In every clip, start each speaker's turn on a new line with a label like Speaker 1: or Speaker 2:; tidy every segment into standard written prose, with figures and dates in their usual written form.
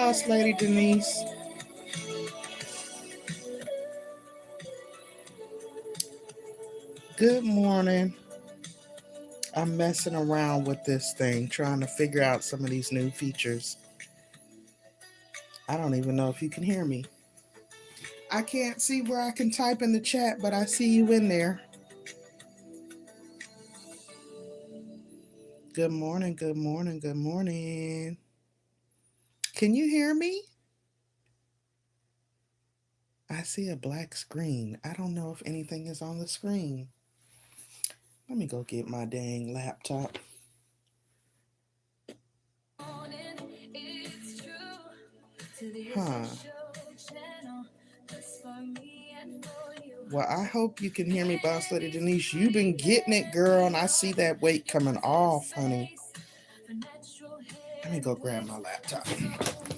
Speaker 1: boss lady Denise. Good morning. I'm messing around with this thing, trying to figure out some of these new features. I don't even know if you can hear me. I can't see where I can type in the chat, but I see you in there. Good morning, good morning, good morning. Can you hear me? I see a black screen. I don't know if anything is on the screen. Let me go get my dang laptop. Huh. Well, I hope you can hear me, Boss Lady Denise. You've been getting it, girl, and I see that weight coming off, honey. Let me go grab my laptop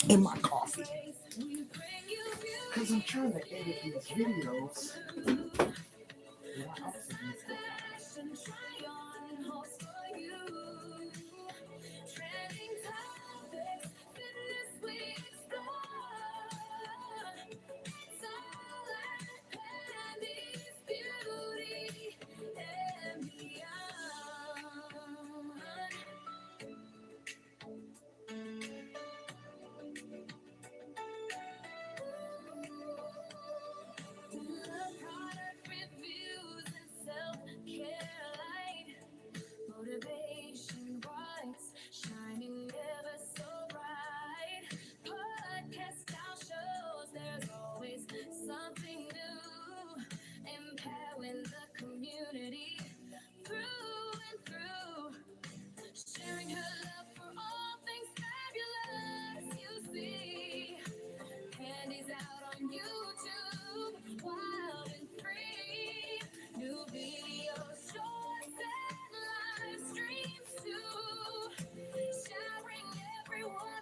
Speaker 1: and my coffee. Because I'm trying to edit these videos. Wow.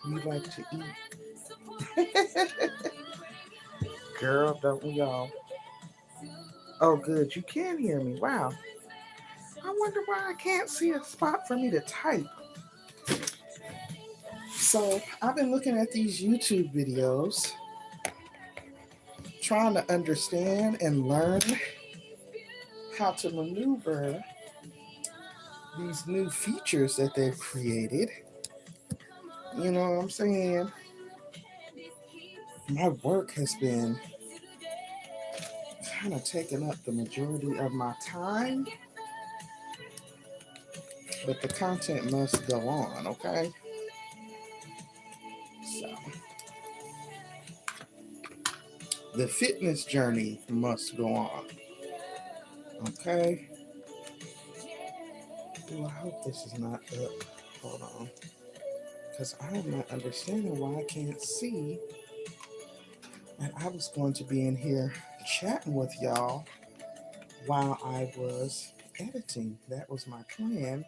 Speaker 1: You like to eat? Girl, don't we all? Oh, good. You can hear me. Wow. I wonder why I can't see a spot for me to type. So I've been looking at these YouTube videos, trying to understand and learn how to maneuver these new features that they've created. You know what I'm saying? My work has been kind of taking up the majority of my time, but the content must go on, okay? So the fitness journey must go on, okay? Ooh, I hope this is not up. Hold on. Because I am not understanding why I can't see. And I was going to be in here chatting with y'all while I was editing. That was my plan,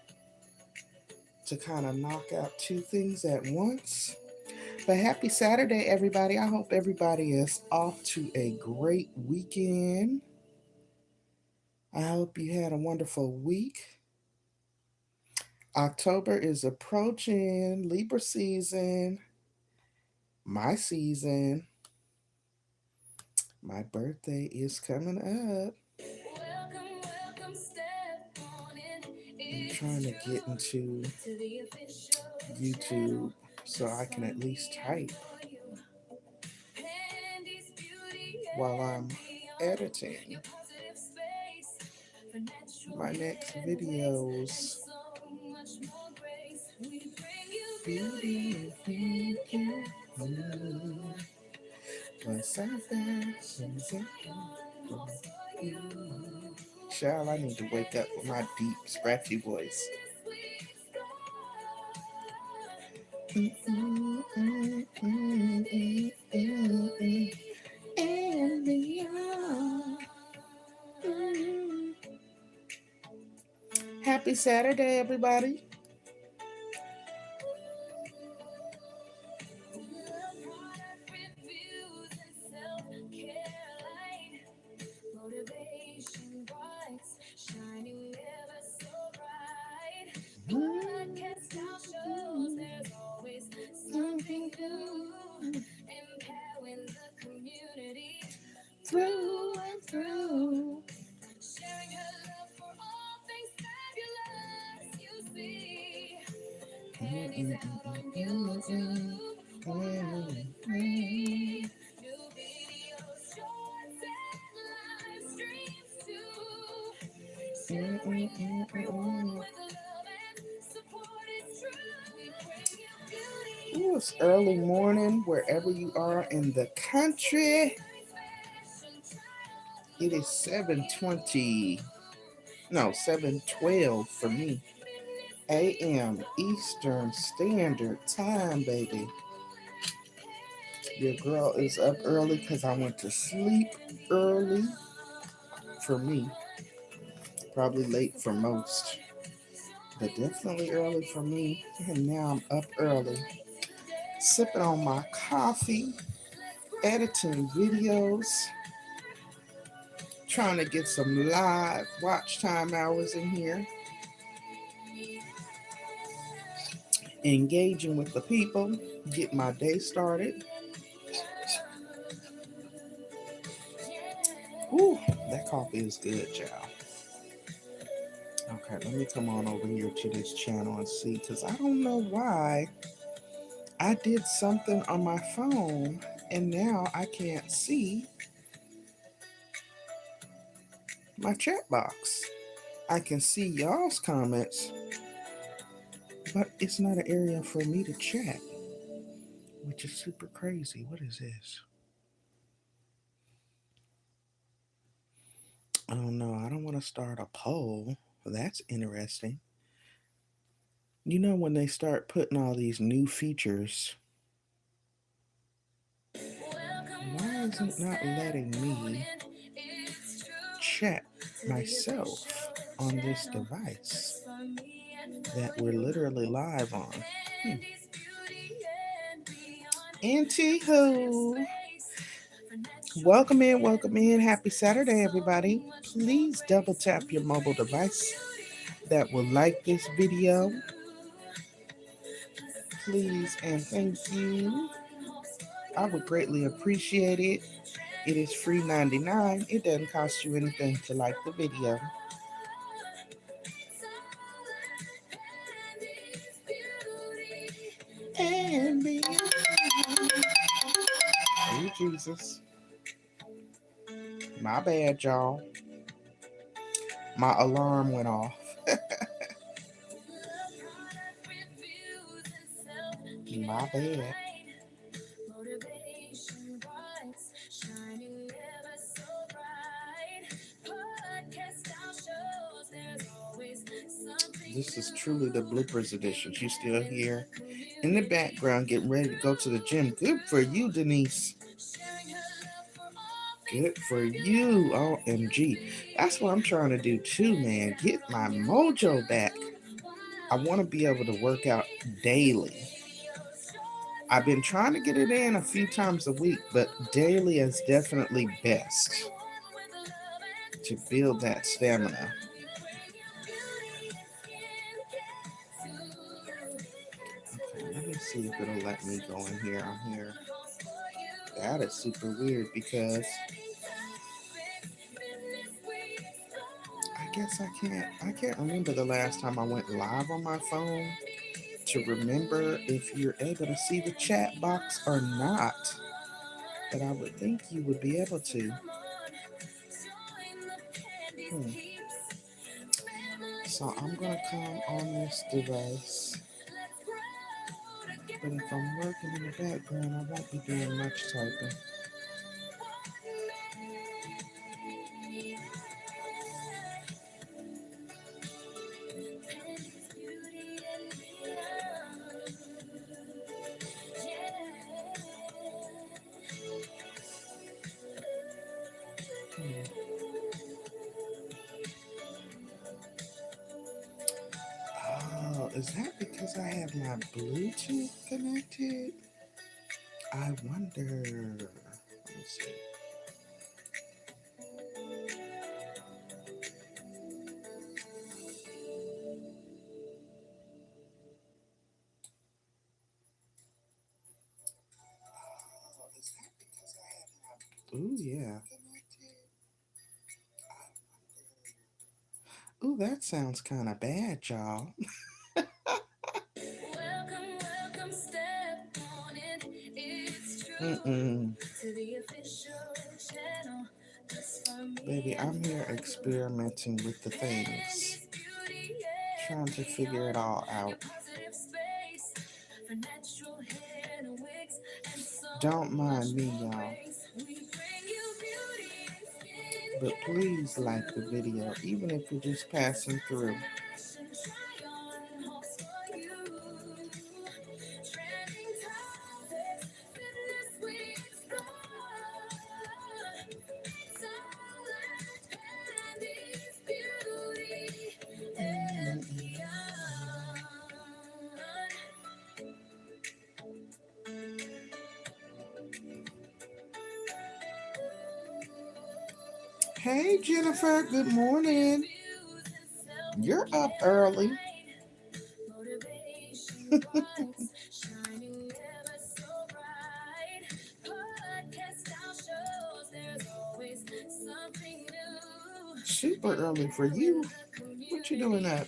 Speaker 1: to kind of knock out two things at once. But happy Saturday, everybody. I hope everybody is off to a great weekend. I hope you had a wonderful week. October is approaching, Libra season, my season. My birthday is coming up. I'm trying to get into YouTube so I can at least type while I'm editing my next videos. Child, I need to wake up with my deep, scratchy voice. Happy Saturday, everybody. Ooh, it's early morning wherever you are in the country. It is 7:20. No, 7:12 for me. A.M. Eastern Standard Time, baby. Your girl is up early because I went to sleep early for me. Probably late for most, but definitely early for me. And now I'm up early, sipping on my coffee, editing videos, trying to get some live watch time hours in here, engaging with the people, get my day started. Ooh, that coffee is good, y'all. Okay, let me come on over here to this channel and see, because I don't know why I did something on my phone and now I can't see my chat box. I can see y'all's comments, but it's not an area for me to chat, which is super crazy. What is this? Oh no, I don't want to start a poll. That's interesting. You know, when they start putting all these new features, why is it not letting me chat myself on this device that we're literally live on? Anywho, welcome in, welcome in. Happy Saturday, everybody. Please double tap your mobile device that will like this video. Please and thank you. I would greatly appreciate it. It is free 99. It doesn't cost you anything to like the video. And beyond. Oh, Jesus. My bad, y'all. My alarm went off. My bad. This is truly the bloopers edition. She's still here in the background getting ready to go to the gym. Good for you, Denise. Good for you. OMG. That's what I'm trying to do too, man. Get my mojo back. I want to be able to work out daily. I've been trying to get it in a few times a week, but daily is definitely best to build that stamina. Okay, let me see if it'll let me go in here. I'm here. That is super weird because I guess I can't remember the last time I went live on my phone to remember if you're able to see the chat box or not. But I would think you would be able to. So I'm going to come on this device. But if I'm working in the background, I won't be doing much typing. Oh, is that because I have my Bluetooth connected? I wonder. Let me see. Ooh, yeah. Ooh, that sounds kind of bad, y'all. Mm-mm. Baby, I'm here experimenting with the things. trying to figure it all out. Don't mind me, y'all. But please like the video, even if you're just passing through. Hey Jennifer, good morning. You're up early. Super early for you. What you doing up?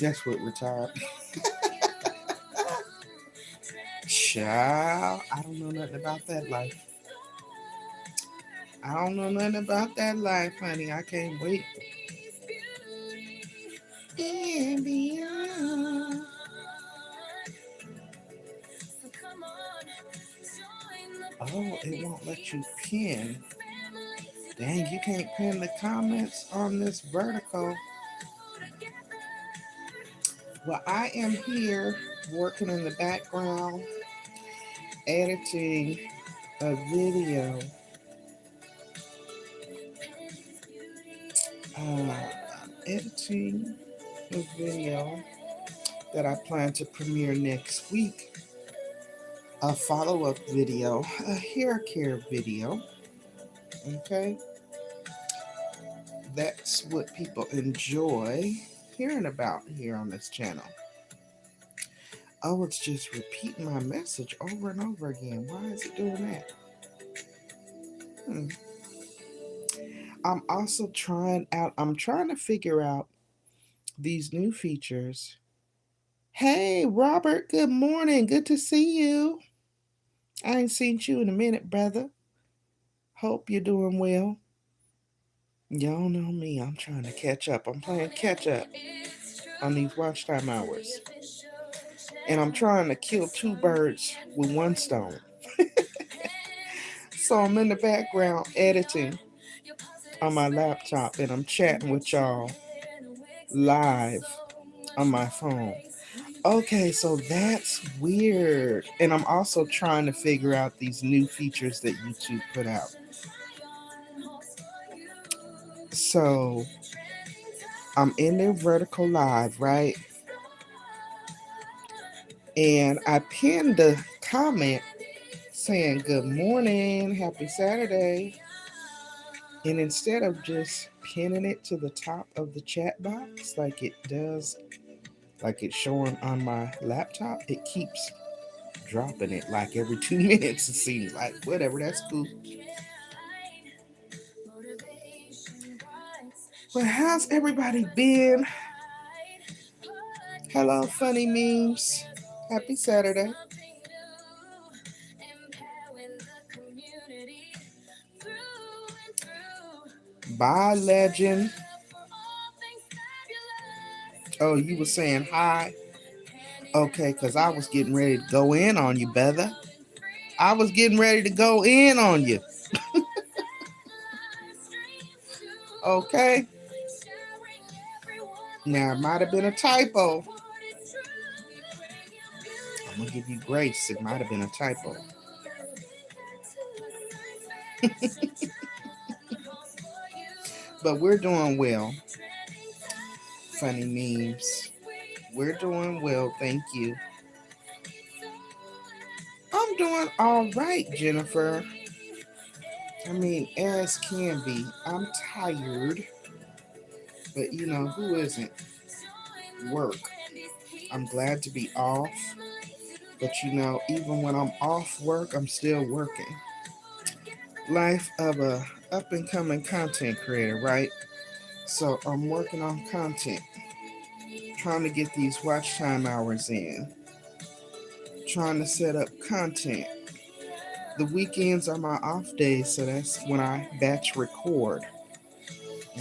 Speaker 1: That's what retired. Child, I don't know nothing about that life. I don't know nothing about that life, honey. I can't wait. And beyond. Oh, it won't let you pin. Dang, you can't pin the comments on this vertical. Well, I am here working in the background, editing a video. Editing a video that I plan to premiere next week. A follow-up video, a hair care video. Okay? That's what people enjoy hearing about here on this channel. Oh, it's just repeating my message over and over again. Why is it doing that? I'm also trying to figure out these new features. Hey, Robert, good morning. Good to see you. I ain't seen you in a minute, brother. Hope you're doing well. Y'all know me. I'm trying to catch up. I'm playing catch up on these watch time hours. And I'm trying to kill two birds with one stone. So I'm in the background editing on my laptop and I'm chatting with y'all live on my phone. Okay, so that's weird. And I'm also trying to figure out these new features that YouTube put out. So I'm in their vertical live, right? And I pinned a comment saying good morning, happy Saturday. And instead of just pinning it to the top of the chat box like it does, like it's showing on my laptop, it keeps dropping it like every 2 minutes. It seems like whatever, that's cool. But how's everybody been? Hello, funny memes. Happy Saturday. Bye, legend. Oh, you were saying hi? Okay, because I was getting ready to go in on you, brother. I was getting ready to go in on you. Okay. Now, it might have been a typo. I'm going to give you grace. It might have been a typo. But we're doing well. Funny memes. We're doing well, thank you. I'm doing all right, Jennifer. I mean, as can be. I'm tired. But you know, who isn't? work. I'm glad to be off, but even when I'm off work, I'm still working. Life of a up and coming content creator, right? So I'm working on content, trying to get these watch time hours in, trying to set up content. The weekends are my off days, so that's when I batch record.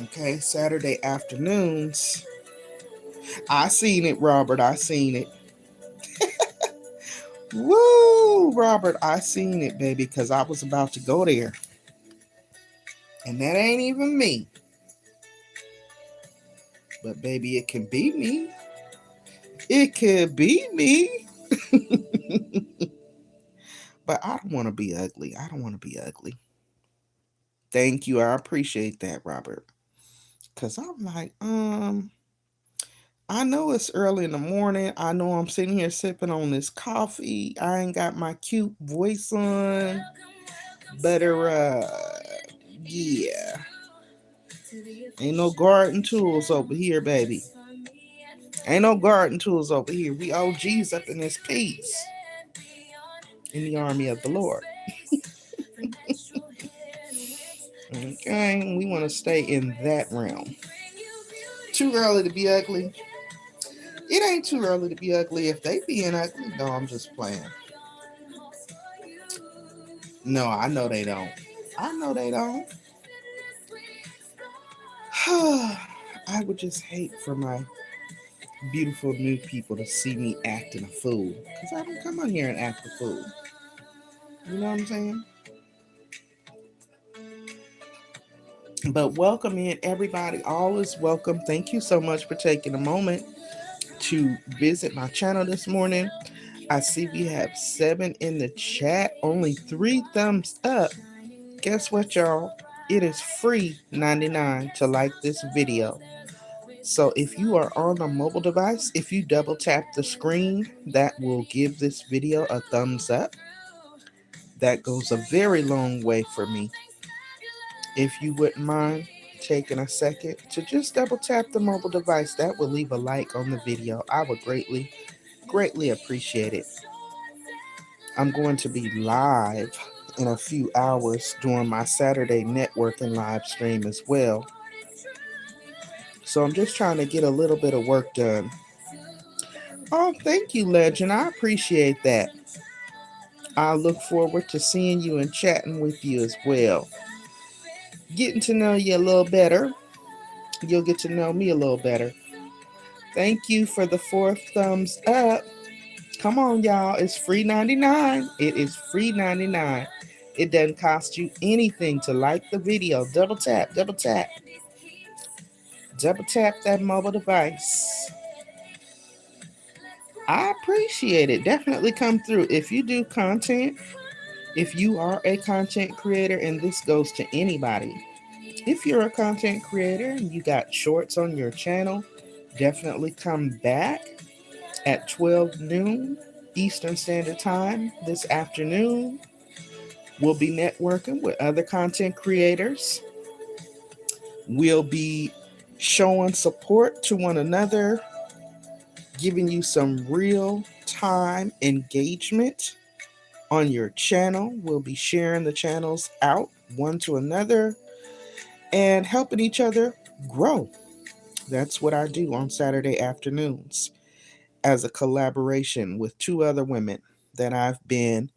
Speaker 1: Okay, Saturday afternoons. I seen it, Robert. I seen it. Woo, Robert. I seen it, baby, because I was about to go there. And that ain't even me. But, baby, it can be me. It could be me. But I don't want to be ugly. I don't want to be ugly. Thank you. I appreciate that, Robert. Because I'm like, I know it's early in the morning. I know I'm sitting here sipping on this coffee. I ain't got my cute voice on. But, yeah. Ain't no garden tools over here, baby. Ain't no garden tools over here. We OGs up in this piece. In the army of the Lord. Okay, we want to stay in that realm. Too early to be ugly. It ain't too early to be ugly if they being ugly. No, I'm just playing. No, I know they don't. I know they don't. I would just hate for my beautiful new people to see me acting a fool. Because I don't come on here and act a fool. You know what I'm saying? But welcome in, everybody. All is welcome. Thank you so much for taking a moment to visit my channel this morning. I see we have 7 in the chat, only 3 thumbs up. Guess what, y'all? It is free 99 to like this video. So if you are on a mobile device, if you double tap the screen, that will give this video a thumbs up. That goes a very long way for me. If you wouldn't mind taking a second to just double tap the mobile device, that will leave a like on the video. I would greatly appreciate it. I'm going to be live in a few hours during my Saturday networking live stream as well. So I'm just trying to get a little bit of work done. Oh, thank you, Legend. I appreciate that. I look forward to seeing you and chatting with you as well. Getting to know you a little better. You'll get to know me a little better. Thank you for the 4 thumbs up. Come on, y'all. It's free 99. It is free 99. It doesn't cost you anything to like the video. Double tap, double tap. Double tap that mobile device. I appreciate it. Definitely come through. If you do content, if you are a content creator, and this goes to anybody, if you're a content creator and you got shorts on your channel, definitely come back at 12 noon Eastern Standard Time this afternoon. We'll be networking with other content creators. We'll be showing support to one another, giving you some real time engagement on your channel. We'll be sharing the channels out one to another and helping each other grow. That's what I do on Saturday afternoons as a collaboration with 2 other women that I've been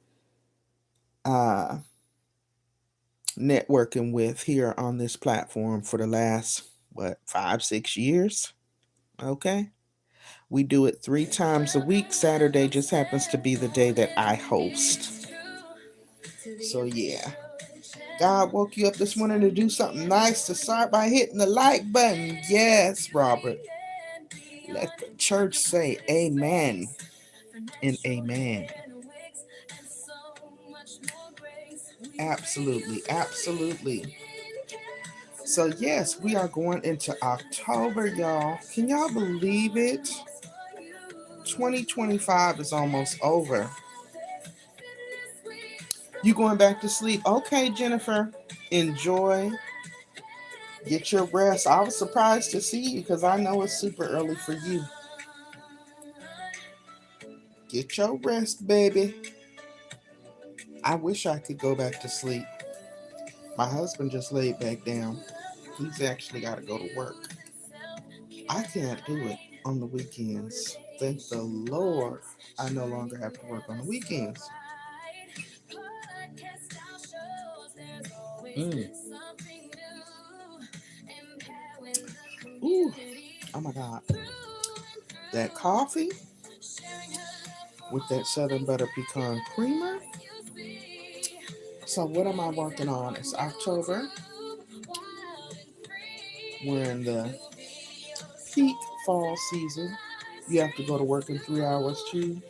Speaker 1: networking with here on this platform for the last 5-6 years. Okay, we do it 3 times a week. Saturday just happens to be the day that I host. So yeah, God woke you up this morning to do something nice. To start by hitting the like button. Yes, Robert. Let the church say amen and amen. Absolutely, absolutely. So yes, we are going into October, y'all. Can y'all believe it? 2025 is almost over. You going back to sleep? Okay, Jennifer. Enjoy. Get your rest. I was surprised to see you because I know it's super early for you. Get your rest, baby. I wish I could go back to sleep. My husband just laid back down. He's actually got to go to work. I can't do it on the weekends. Thank the Lord I no longer have to work on the weekends. Mm. Ooh, oh my God. That coffee with that Southern Butter Pecan Creamer. So what am I working on? It's October. We're in the peak fall season. You have to go to work in 3 hours too.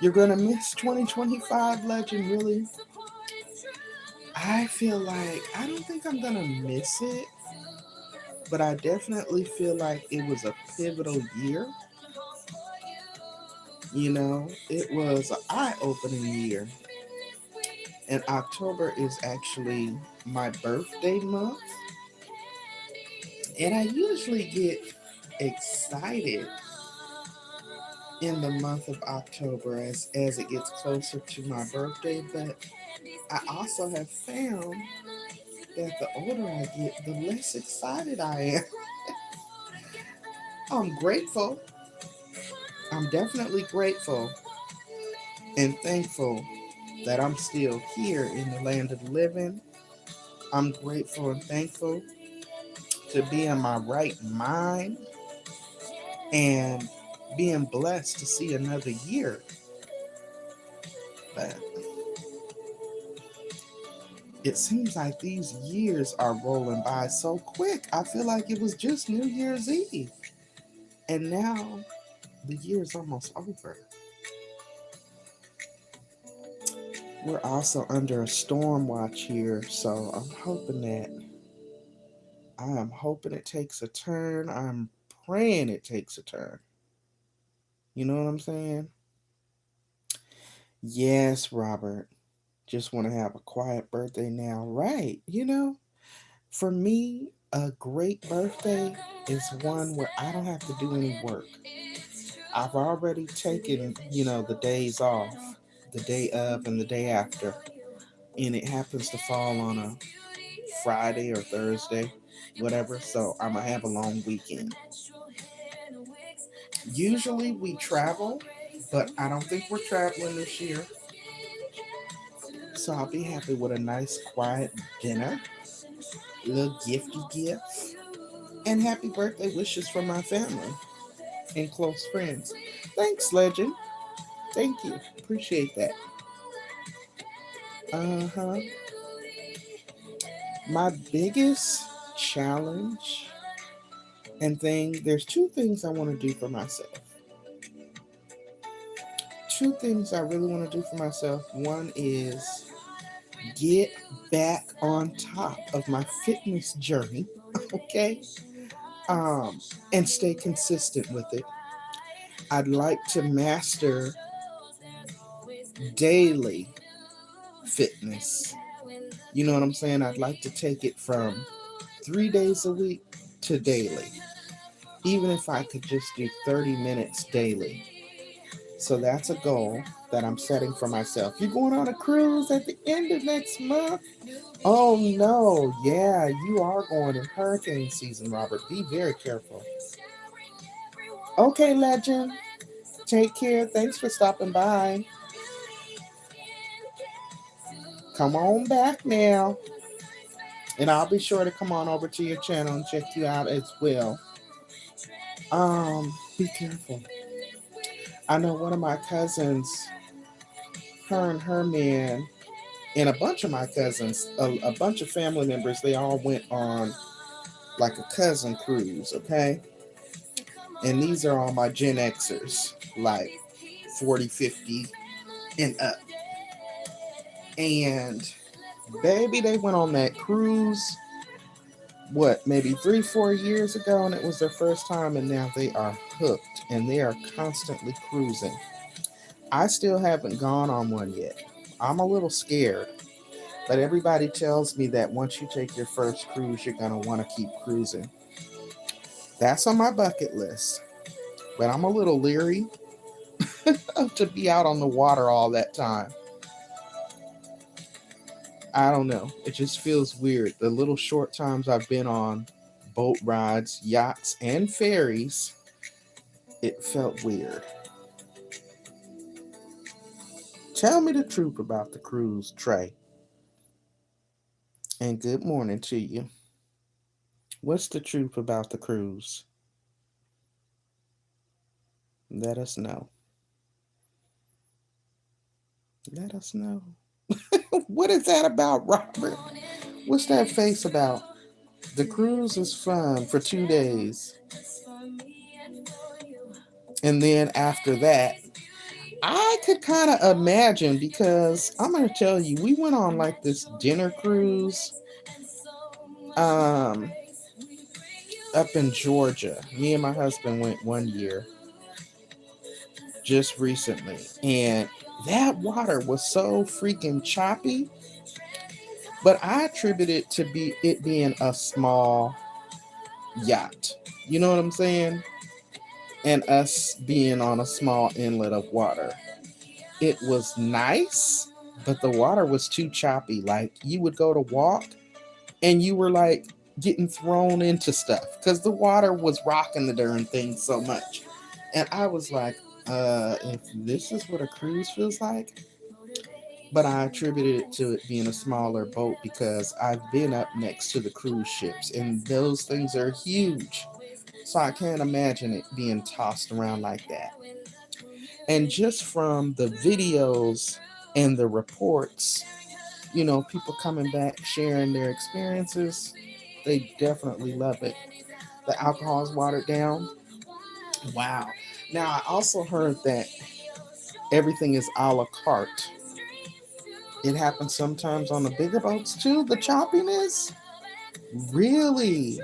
Speaker 1: You're going to miss 2025, Legend, really? I feel like, I don't think I'm going to miss it, but I definitely feel like it was a pivotal year. You know, it was an eye-opening year. And October is actually my birthday month. And I usually get excited in the month of October as it gets closer to my birthday. But I also have found that the older I get, the less excited I am. I'm grateful. I'm definitely grateful and thankful that I'm still here in the land of the living. I'm grateful and thankful to be in my right mind and being blessed to see another year. But it seems like these years are rolling by so quick. I feel like it was just New Year's Eve. And now the year's almost over. We're also under a storm watch here, so I am hoping it takes a turn. I'm praying it takes a turn. You know what I'm saying? Yes, Robert. Just want to have a quiet birthday now. Right. For me, a great birthday is one where I don't have to do any work. I've already taken, the days off, the day of and the day after, and it happens to fall on a Friday or Thursday, whatever, so I'm going to have a long weekend. Usually we travel, but I don't think we're traveling this year. So I'll be happy with a nice quiet dinner, a little gifty gift, and happy birthday wishes from my family and close friends. Thanks, Legend. Thank you. Appreciate that. Uh-huh. My biggest challenge and thing, there's two things I want to do for myself. Two things I really want to do for myself. One is get back on top of my fitness journey, okay? And stay consistent with it. I'd like to master daily fitness. You know what I'm saying? I'd like to take it from 3 days a week to daily. Even if I could just do 30 minutes daily. So that's a goal that I'm setting for myself. You going on a cruise at the end of next month? Oh no, yeah, you are going in hurricane season, Robert. Be very careful. Okay, Legend. Take care. Thanks for stopping by. Come on back now. And I'll be sure to come on over to your channel and check you out as well. Be careful. I know one of my cousins, her and her man, and a bunch of my cousins, a bunch of family members, they all went on like a cousin cruise, okay? And these are all my Gen Xers, like 40, 50 and up. And baby, they went on that cruise, maybe 3-4 years ago, and it was their first time, and now they are hooked, and they are constantly cruising. I still haven't gone on one yet. I'm a little scared, but everybody tells me that once you take your first cruise, you're going to want to keep cruising. That's on my bucket list, but I'm a little leery to be out on the water all that time. I don't know. It just feels weird. The little short times I've been on boat rides, yachts, and ferries, it felt weird. Tell me the truth about the cruise, Trey. And good morning to you. What's the truth about the cruise? Let us know. Let us know. What is that about, Robert? What's that face about? The cruise is fun for 2 days. And then after that, I could kind of imagine, because I'm going to tell you, we went on like this dinner cruise um, up in Georgia. Me and my husband went one year just recently. And that water was so freaking choppy. But I attribute it to it being a small yacht. You know what I'm saying? And us being on a small inlet of water. It was nice, but the water was too choppy. Like, you would go to walk and you were like getting thrown into stuff because the water was rocking the darn thing so much. And I was like, if this is what a cruise feels like. But I attributed it to it being a smaller boat because I've been up next to the cruise ships and those things are huge. So I can't imagine it being tossed around like that. And just from the videos and the reports, people coming back sharing their experiences, they definitely love it. The alcohol is watered down. Wow. Now, I also heard that everything is a la carte. It happens sometimes on the bigger boats too, the choppiness. Really?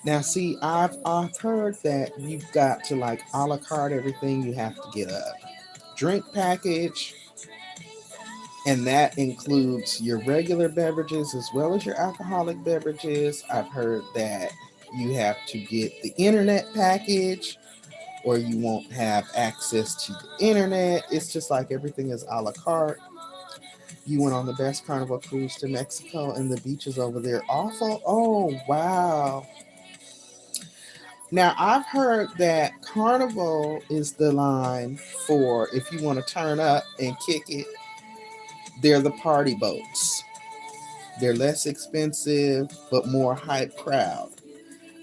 Speaker 1: Now, see, I've heard that you've got to like a la carte everything. You have to get a drink package, and that includes your regular beverages as well as your alcoholic beverages. I've heard that you have to get the internet package, or you won't have access to the internet. It's just like everything is a la carte. You went on the best Carnival cruise to Mexico, and the beaches over there awful. Oh, wow. Now, I've heard that Carnival is the line for if you want to turn up and kick it. They're the party boats. They're less expensive, but more hype crowd.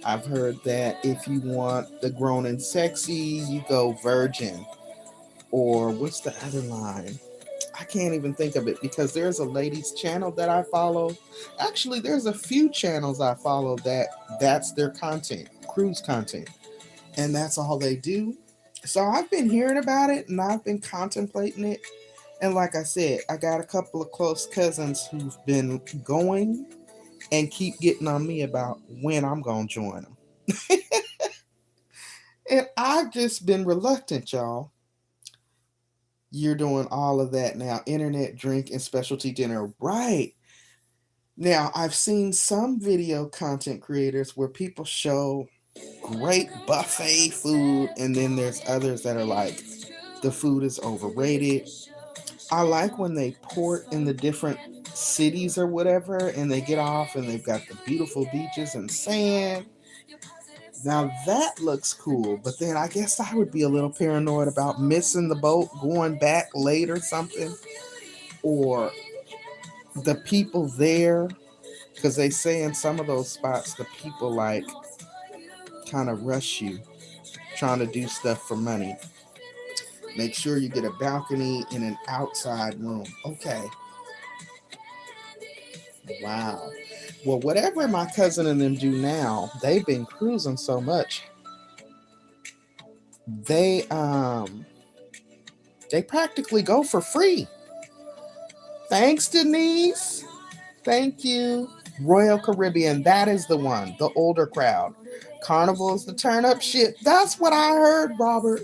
Speaker 1: I've heard that if you want the grown and sexy, you go Virgin. Or what's the other line? I can't even think of it because there's a ladies channel that I follow. Actually, there's a few channels I follow that's their content, cruise content. And that's all they do. So I've been hearing about it and I've been contemplating it. And like I said, I got a couple of close cousins who've been going and keep getting on me about when I'm going to join them. And I've just been reluctant, y'all. You're doing all of that now. Internet, drink, and specialty dinner. Right. Now, I've seen some video content creators where people show great buffet food, and then there's others that are like, the food is overrated. I like when they port in the different cities or whatever, and they get off and they've got the beautiful beaches and sand. Now that looks cool, but then I guess I would be a little paranoid about missing the boat, going back late or something, or the people there, because they say in some of those spots the people like kind of rush you, trying to do stuff for money. Make sure you get a balcony in an outside room. Okay. Wow. Well, whatever my cousin and them do now, they've been cruising so much. They practically go for free. Thanks, Denise. Thank you. Royal Caribbean, that is the one, the older crowd. Carnival is the turn up shit. That's what I heard, Robert.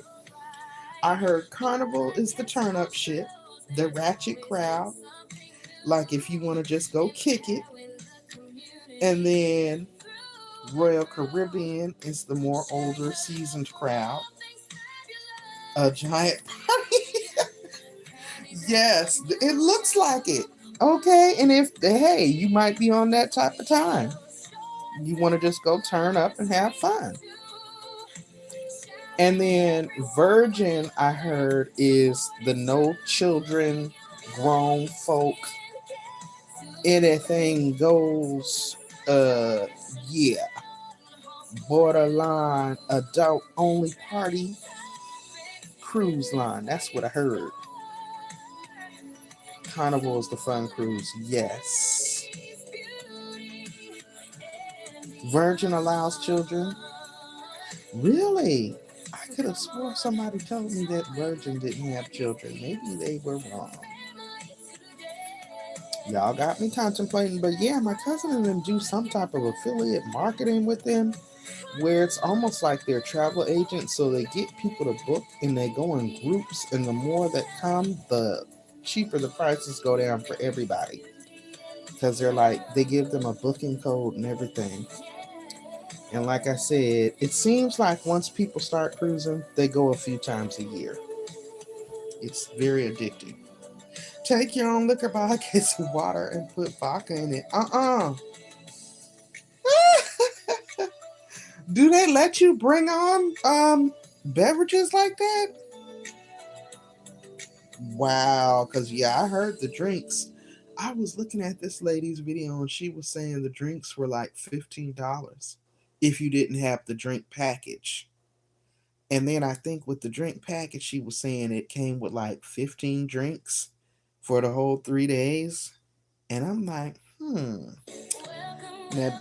Speaker 1: I heard Carnival is the turn up shit, the ratchet crowd. Like if you want to just go kick it. And then Royal Caribbean is the more older, seasoned crowd. A giant party. Yes, it looks like it. Okay, and if hey, you might be on that type of time. You want to just go turn up and have fun. And then Virgin, I heard, is the no children, grown folk, anything goes. Yeah, borderline adult only party cruise line. That's what I heard. Carnival is the fun cruise. Yes. Virgin allows children. Really? I could have swore somebody told me that Virgin didn't have children. Maybe they were wrong. Y'all got me contemplating, but yeah, my cousin and them do some type of affiliate marketing with them where it's almost like they're travel agents, so they get people to book and they go in groups, and the more that come, the cheaper the prices go down for everybody. Because they're like, they give them a booking code and everything. And like I said, it seems like once people start cruising, they go a few times a year. It's very addicting. Take your own liquor buckets of water and put vodka in it. Do they let you bring on beverages like that? Wow, because yeah, I heard the drinks. I was looking at this lady's video and she was saying the drinks were like $15 if you didn't have the drink package. And then I think with the drink package, she was saying it came with like 15 drinks for the whole 3 days. And I'm like, Now,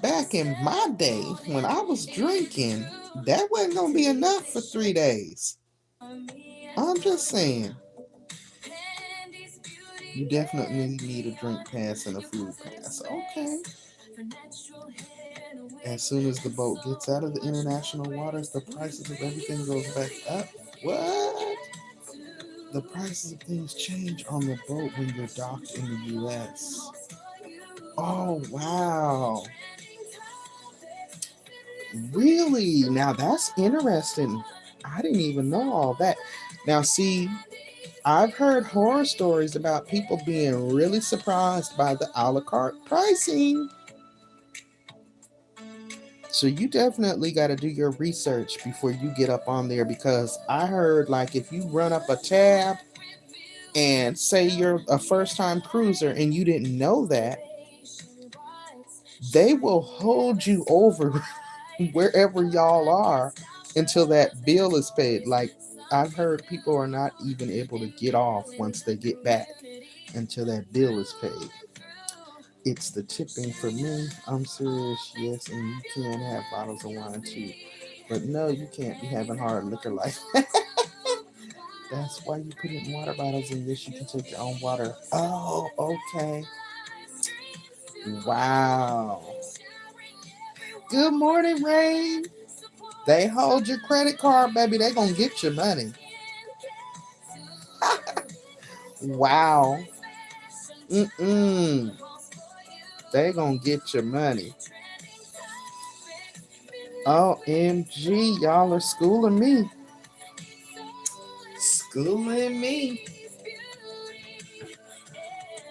Speaker 1: back in my day, when I was drinking, that wasn't going to be enough for 3 days. I'm just saying. You definitely need a drink pass and a food pass. Okay. As soon as the boat gets out of the international waters, the prices of everything goes back up. What? The prices of things change on the boat when you're docked in the U.S. Oh, wow. Really? Now that's interesting. I didn't even know all that. Now, see, I've heard horror stories about people being really surprised by the a la carte pricing. So you definitely got to do your research before you get up on there, because I heard like if you run up a tab and say you're a first time cruiser and you didn't know that, they will hold you over wherever y'all are until that bill is paid. Like I've heard people are not even able to get off once they get back until that bill is paid. It's the tipping for me. I'm serious, yes, and you can have bottles of wine too. But no, you can't be having hard liquor like that. That's why you put it in water bottles, and yes, you can take your own water. Oh, okay. Wow. Good morning, Rain. They hold your credit card, baby. They gonna get your money. Wow. Mm-mm. They gonna get your money. OMG, y'all are schooling me. Schooling me.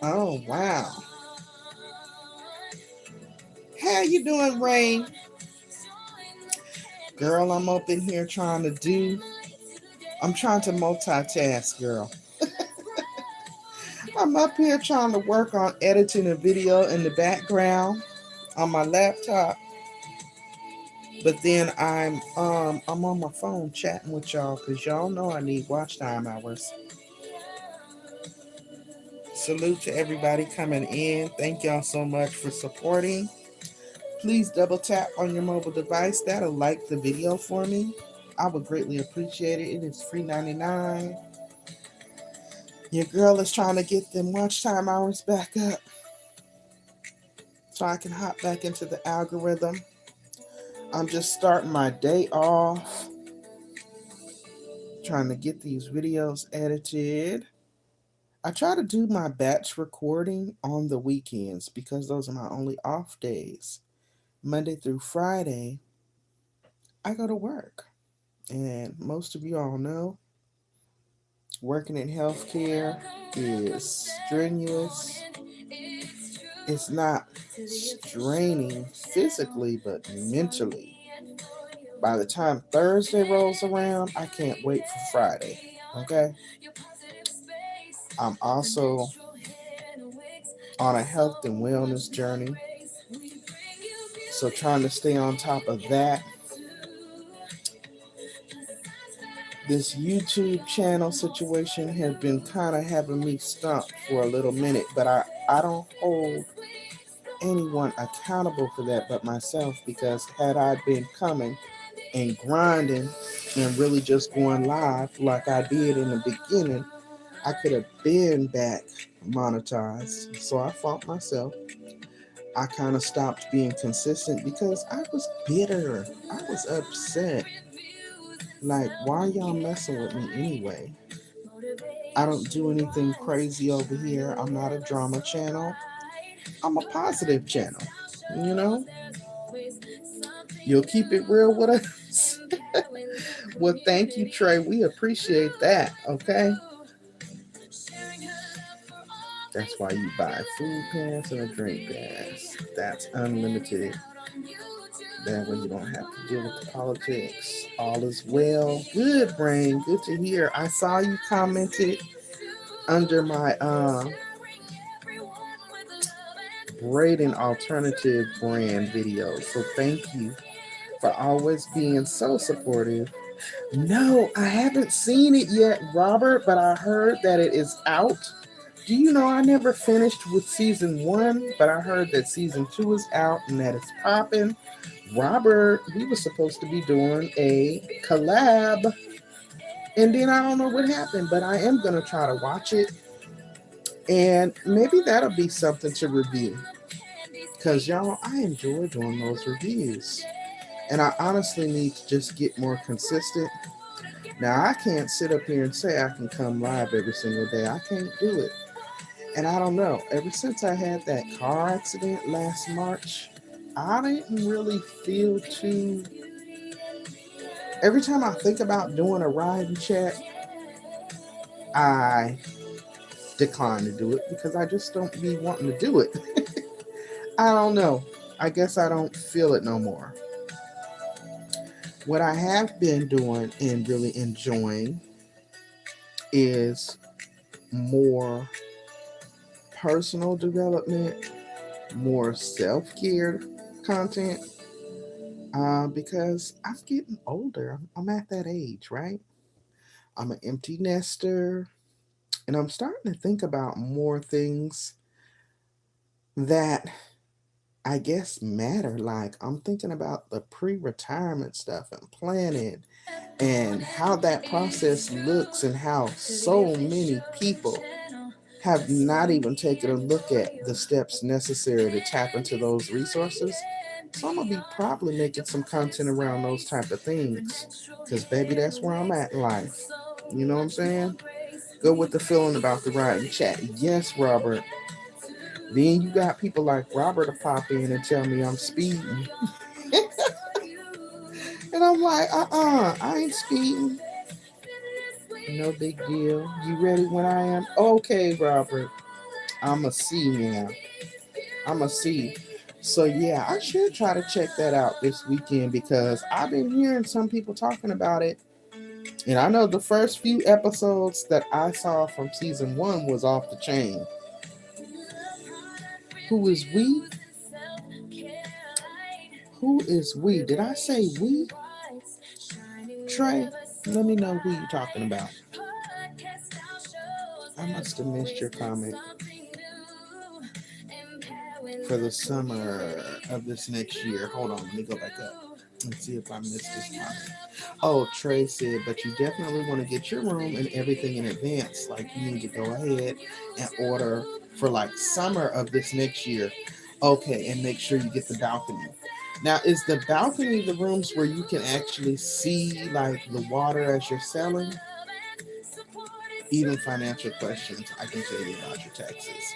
Speaker 1: Oh, wow. How you doing, Rain? Girl, I'm up in here I'm trying to multitask, girl. I'm up here trying to work on editing a video in the background on my laptop. But then I'm on my phone chatting with y'all because y'all know I need watch time hours. Salute to everybody coming in. Thank y'all so much for supporting. Please double tap on your mobile device. That'll like the video for me. I would greatly appreciate it. It is free 99. Your girl is trying to get them watch time hours back up so I can hop back into the algorithm. I'm just starting my day off, trying to get these videos edited. I try to do my batch recording on the weekends because those are my only off days. Monday through Friday, I go to work. And most of you all know working in healthcare is strenuous. It's not straining physically, but mentally. By the time Thursday rolls around, I can't wait for Friday. Okay? I'm also on a health and wellness journey. So trying to stay on top of that. This YouTube channel situation has been kind of having me stumped for a little minute, but I don't hold anyone accountable for that but myself, because had I been coming and grinding and really just going live like I did in the beginning, I could have been back monetized. So I fought myself. I kind of stopped being consistent because I was bitter. I was upset. Like, why y'all messing with me anyway? I don't do anything crazy over here. I'm not a drama channel. I'm a positive channel. You know? You'll keep it real with us. Well, thank you, Trey. We appreciate that. Okay? That's why you buy a food pass and a drink pass. That's unlimited. That way you don't have to deal with the politics. All is well. Good, Brain. Good to hear. I saw you commented under my braiding alternative brand video. So thank you for always being so supportive. No, I haven't seen it yet, Robert, but I heard that it is out. Do you know I never finished with season 1, but I heard that season 2 is out and that it's popping. Robert, we were supposed to be doing a collab, and then I don't know what happened, but I am going to try to watch it, and maybe that'll be something to review, because y'all, I enjoy doing those reviews, and I honestly need to just get more consistent. Now, I can't sit up here and say I can come live every single day. I can't do it. And I don't know, ever since I had that car accident last March, I didn't really feel too. Every time I think about doing a ride and chat, I decline to do it because I just don't be wanting to do it. I don't know. I guess I don't feel it no more. What I have been doing and really enjoying is more personal development, more self-care content, because I'm getting older. I'm at that age, right? I'm an empty nester, and I'm starting to think about more things that I guess matter. Like, I'm thinking about the pre-retirement stuff and planning and how that process looks, and how so many people have not even taken a look at the steps necessary to tap into those resources. So I'm gonna be probably making some content around those type of things, because baby, that's where I'm at in life. You know what I'm saying? Go with the feeling about the ride and chat. Yes, Robert. Then you got people like Robert to pop in and tell me I'm speeding. And I'm like, I ain't speeding. No big deal. You ready when I am? Okay, Robert. I'm a C now. I'm a C. So yeah, I should try to check that out this weekend, because I've been hearing some people talking about it. And I know the first few episodes that I saw from season 1 was off the chain. Who is we? Who is we? Did I say we? Trey, let me know who you're talking about. I must have missed your comment. For the summer of this next year. Hold on, let me go back up and see if I missed this comment. Oh, Trey said, but you definitely want to get your room and everything in advance. Like, you need to go ahead and order for like summer of this next year. Okay, and make sure you get the balcony. Now, is the balcony the rooms where you can actually see like the water as you're selling? Even financial questions, I can tell you about your taxes.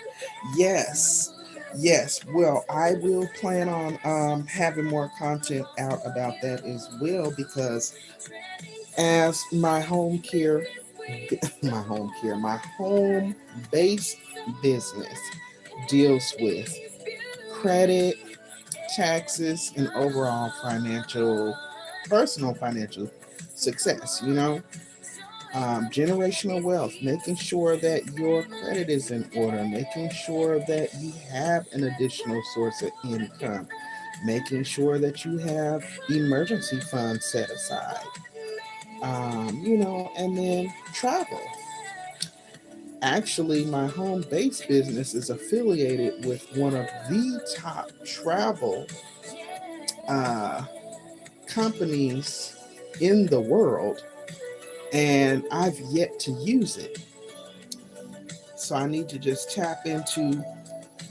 Speaker 1: Yes. Yes, well, I will plan on having more content out about that as well because as my home care, my home based business deals with credit, taxes, and overall personal financial success, generational wealth, making sure that your credit is in order, making sure that you have an additional source of income, making sure that you have emergency funds set aside, and then travel. Actually, my home base business is affiliated with one of the top travel uh, companies in the world, and I've yet to use it. So I need to just tap into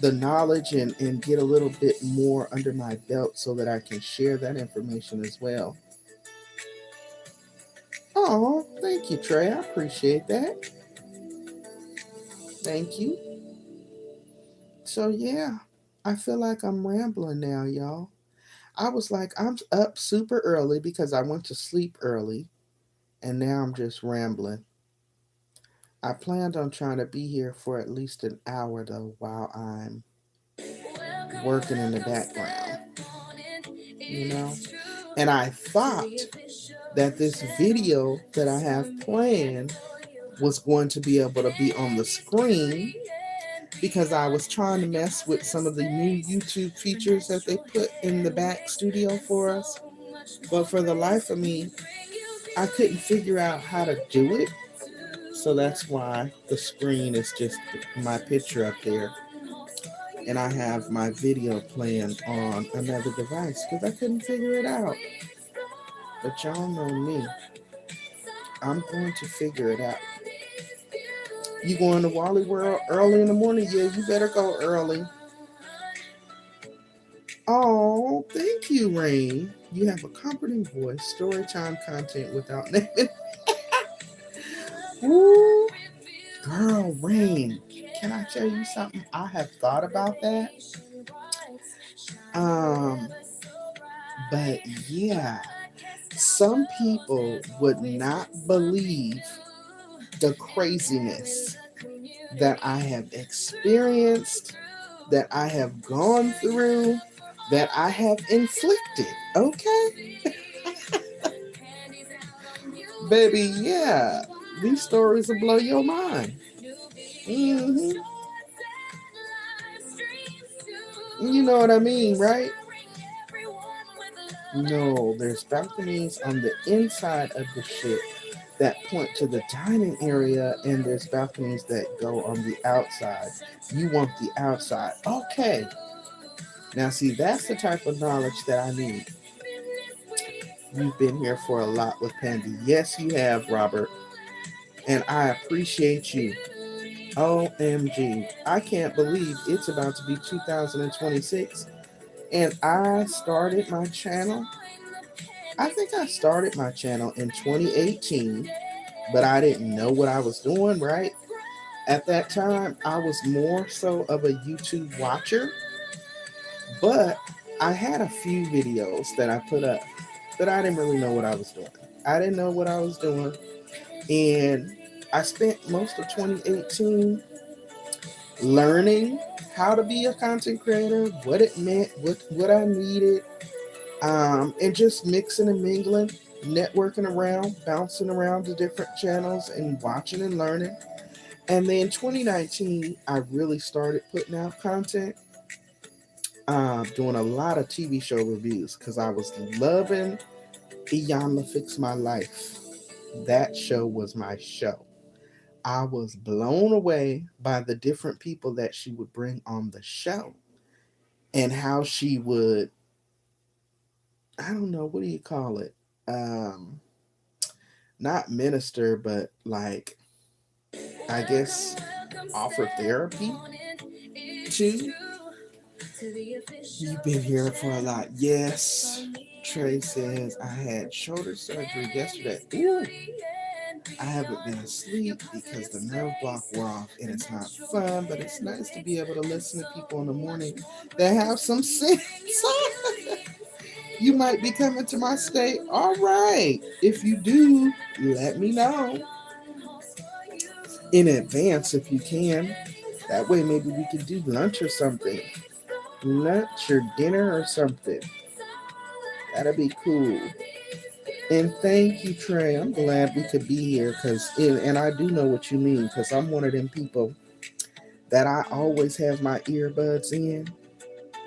Speaker 1: the knowledge and get a little bit more under my belt so that I can share that information as well. Oh, thank you, Trey. I appreciate that. Thank you. So, yeah, I feel like I'm rambling now, y'all. I was like, I'm up super early because I went to sleep early, and now I'm just rambling. I planned on trying to be here for at least an hour, though, while I'm working in the background, you know? And I thought that this video that I have planned was going to be able to be on the screen because I was trying to mess with some of the new YouTube features that they put in the back studio for us. But for the life of me, I couldn't figure out how to do it. So that's why the screen is just my picture up there. And I have my video playing on another device because I couldn't figure it out. But y'all know me. I'm going to figure it out. You going to Wally World early in the morning? Yeah, you better go early. Oh, thank you, Rain. You have a comforting voice, storytime content without naming. Ooh, girl, Rain. Can I tell you something? I have thought about that. Um, but yeah, some people would not believe the craziness that I have experienced, that I have gone through, that I have inflicted. Okay? Baby, yeah. These stories will blow your mind. hmm You know what I mean, right? No, there's balconies on the inside of the ship that point to the dining area, and there's balconies that go on the outside. You want the outside. Okay. Now, see, that's the type of knowledge that I need. You've been here for a lot with Pandi. Yes, you have, Robert. And I appreciate you. OMG. I can't believe it's about to be 2026. And I started my channel. I think I started my channel in 2018, but I didn't know what I was doing, right? At that time, I was more so of a YouTube watcher, but I had a few videos that I put up, but I didn't really know what I was doing. I didn't know what I was doing. And I spent most of 2018 learning how to be a content creator, what it meant, what I needed, and just mixing and mingling, networking around, bouncing around to different channels and watching and learning. And then 2019, I really started putting out content, doing a lot of TV show reviews because I was loving Iyanla Fix My Life. That show was my show. I was blown away by the different people that she would bring on the show and how she would, I don't know, what do you call it? Um, Not minister, but like, I guess, offer therapy to. You've been here for a lot. Yes. Trey says, I had shoulder surgery yesterday. Ooh. I haven't been asleep because the nerve block wore off, and it's not fun, but it's nice to be able to listen to people in the morning that have some sense. You might be coming to my state. All right. If you do, let me know in advance if you can. That way, maybe we could do lunch or something. Lunch or dinner or something. That'd be cool. And thank you, Trey. I'm glad we could be here and I do know what you mean, because I'm one of them people that I always have my earbuds in,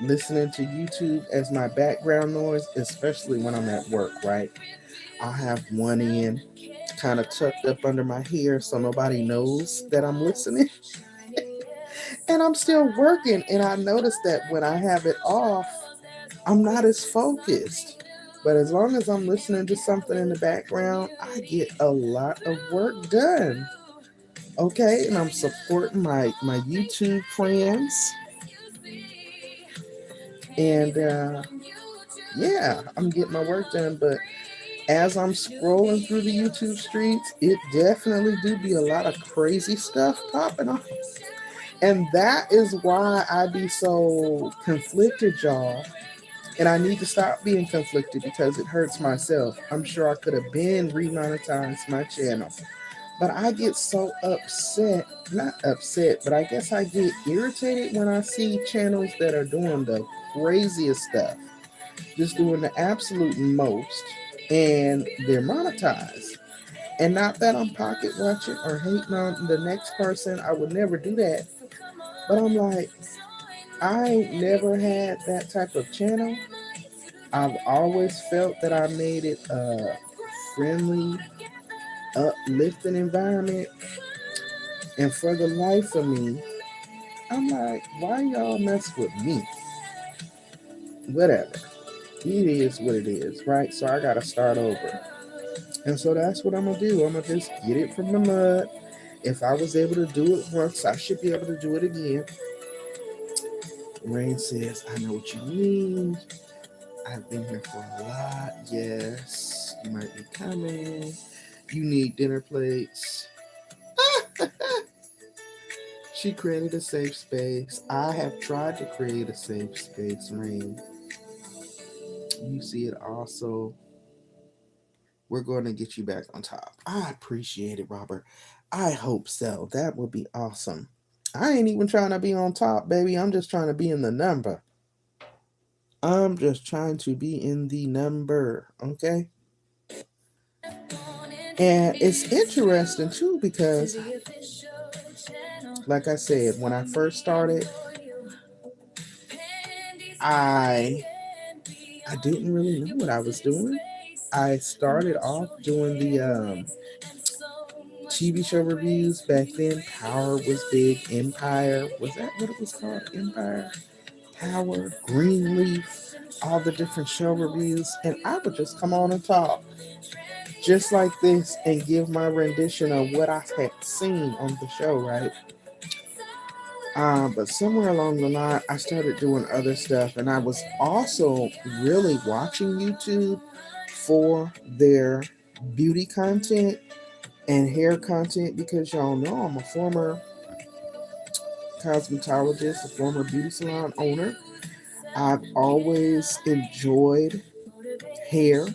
Speaker 1: listening to YouTube as my background noise, especially when I'm at work, right? I'll have one in kind of tucked up under my hair so nobody knows that I'm listening. And I'm still working. And I notice that when I have it off, I'm not as focused. But as long as I'm listening to something in the background, I get a lot of work done. Okay, and I'm supporting my YouTube friends. And yeah, I'm getting my work done. But as I'm scrolling through the YouTube streets, it definitely do be a lot of crazy stuff popping up. And that is why I be so conflicted, y'all. And I need to stop being conflicted because it hurts myself. I'm sure I could have been remonetized my channel. But I get so upset, not upset, but I guess I get irritated when I see channels that are doing the craziest stuff, just doing the absolute most, and they're monetized. And not that I'm pocket watching or hating on the next person, I would never do that. But I'm like, I ain't never had that type of channel. I've always felt that I made it a friendly, uplifting environment. And for the life of me, I'm like, why y'all mess with me? Whatever. It is what it is, right? So I gotta start over. And so that's what I'm gonna do. I'm gonna just get it from the mud. If I was able to do it once, I should be able to do it again. Rain says, I know what you mean. I've been here for a lot. Yes, you might be coming. You need dinner plates. She created a safe space. I have tried to create a safe space, Rain. You see it also. We're going to get you back on top. I appreciate it, Robert. I hope so. That would be awesome. I ain't even trying to be on top, baby. I'm just trying to be in the number. I'm just trying to be in the number, okay? And it's interesting too because, like I said, when I first started, I didn't really know what I was doing. I started off doing the TV show reviews back then. Power was big. Empire, was that what it was called? Empire, Power, Greenleaf, all the different show reviews, and I would just come on and talk just like this and give my rendition of what I had seen on the show, right? But somewhere along the line, I started doing other stuff, and I was also really watching YouTube for their beauty content and hair content because y'all know I'm a former cosmetologist, a former beauty salon owner. I've always enjoyed hair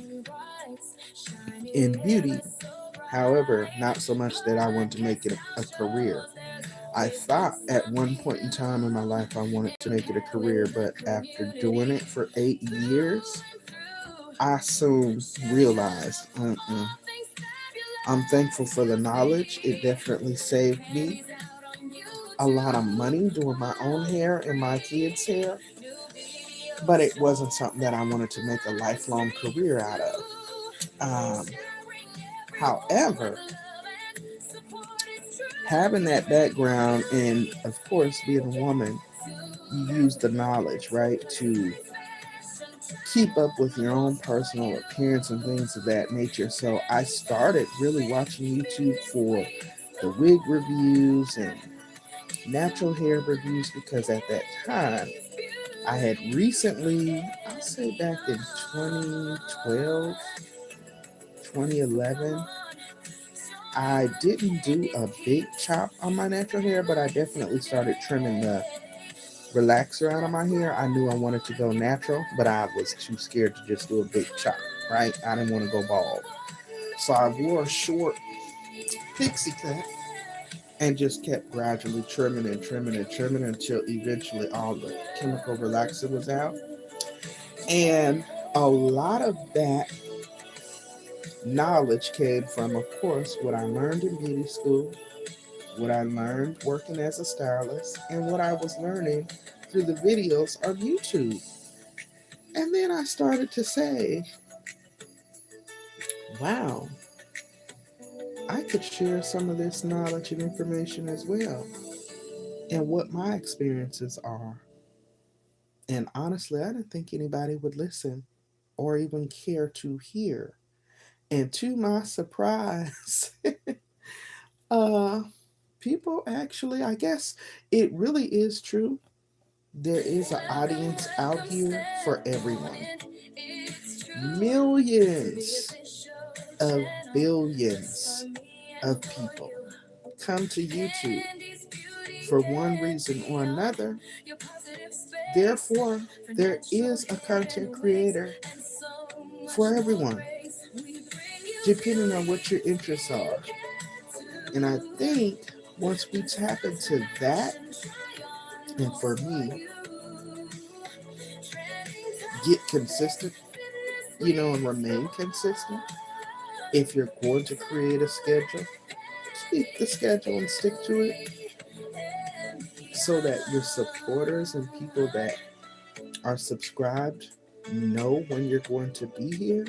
Speaker 1: and beauty. However, not so much that I wanted to make it a career. I thought at one point in time in my life I wanted to make it a career, but after doing it for 8 years, I soon realized I'm thankful for the knowledge. It definitely saved me a lot of money doing my own hair and my kids' hair, but it wasn't something that I wanted to make a lifelong career out of. Um, However, having that background and, of course, being a woman, you use the knowledge, right, to keep up with your own personal appearance and things of that nature. So I started really watching YouTube for the wig reviews and natural hair reviews because at that time I had recently, I'll say back in 2012, 2011, I didn't do a big chop on my natural hair, but I definitely started trimming the relaxer out of my hair. I knew I wanted to go natural, but I was too scared to just do a big chop, right? I didn't want to go bald. So I wore a short pixie cut and just kept gradually trimming and trimming and trimming until eventually all the chemical relaxer was out. And a lot of that knowledge came from, of course, what I learned in beauty school, what I learned working as a stylist, and what I was learning through the videos of YouTube. And then I started to say, wow, I could share some of this knowledge and information as well, and what my experiences are. And honestly, I didn't think anybody would listen or even care to hear. And to my surprise, uh, people actually, I guess it really is true. There is an audience out here for everyone. Millions of billions of people come to YouTube for one reason or another. Therefore, there is a content creator for everyone, depending on what your interests are. And I think once we tap into that, and for me, get consistent, and remain consistent. If you're going to create a schedule, keep the schedule and stick to it so that your supporters and people that are subscribed know when you're going to be here.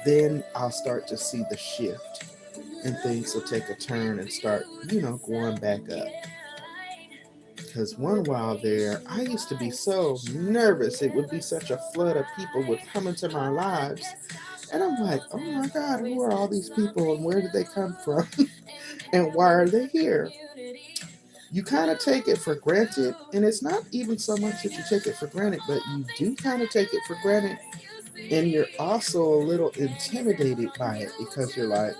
Speaker 1: Then I'll start to see the shift and things will take a turn and start, going back up. Because one while there, I used to be so nervous. It would be such a flood of people would come into my lives. And I'm like, oh my God, who are all these people and where did they come from? And why are they here? You kind of take it for granted. And it's not even so much that you take it for granted, but you do kind of take it for granted. And you're also a little intimidated by it because you're like,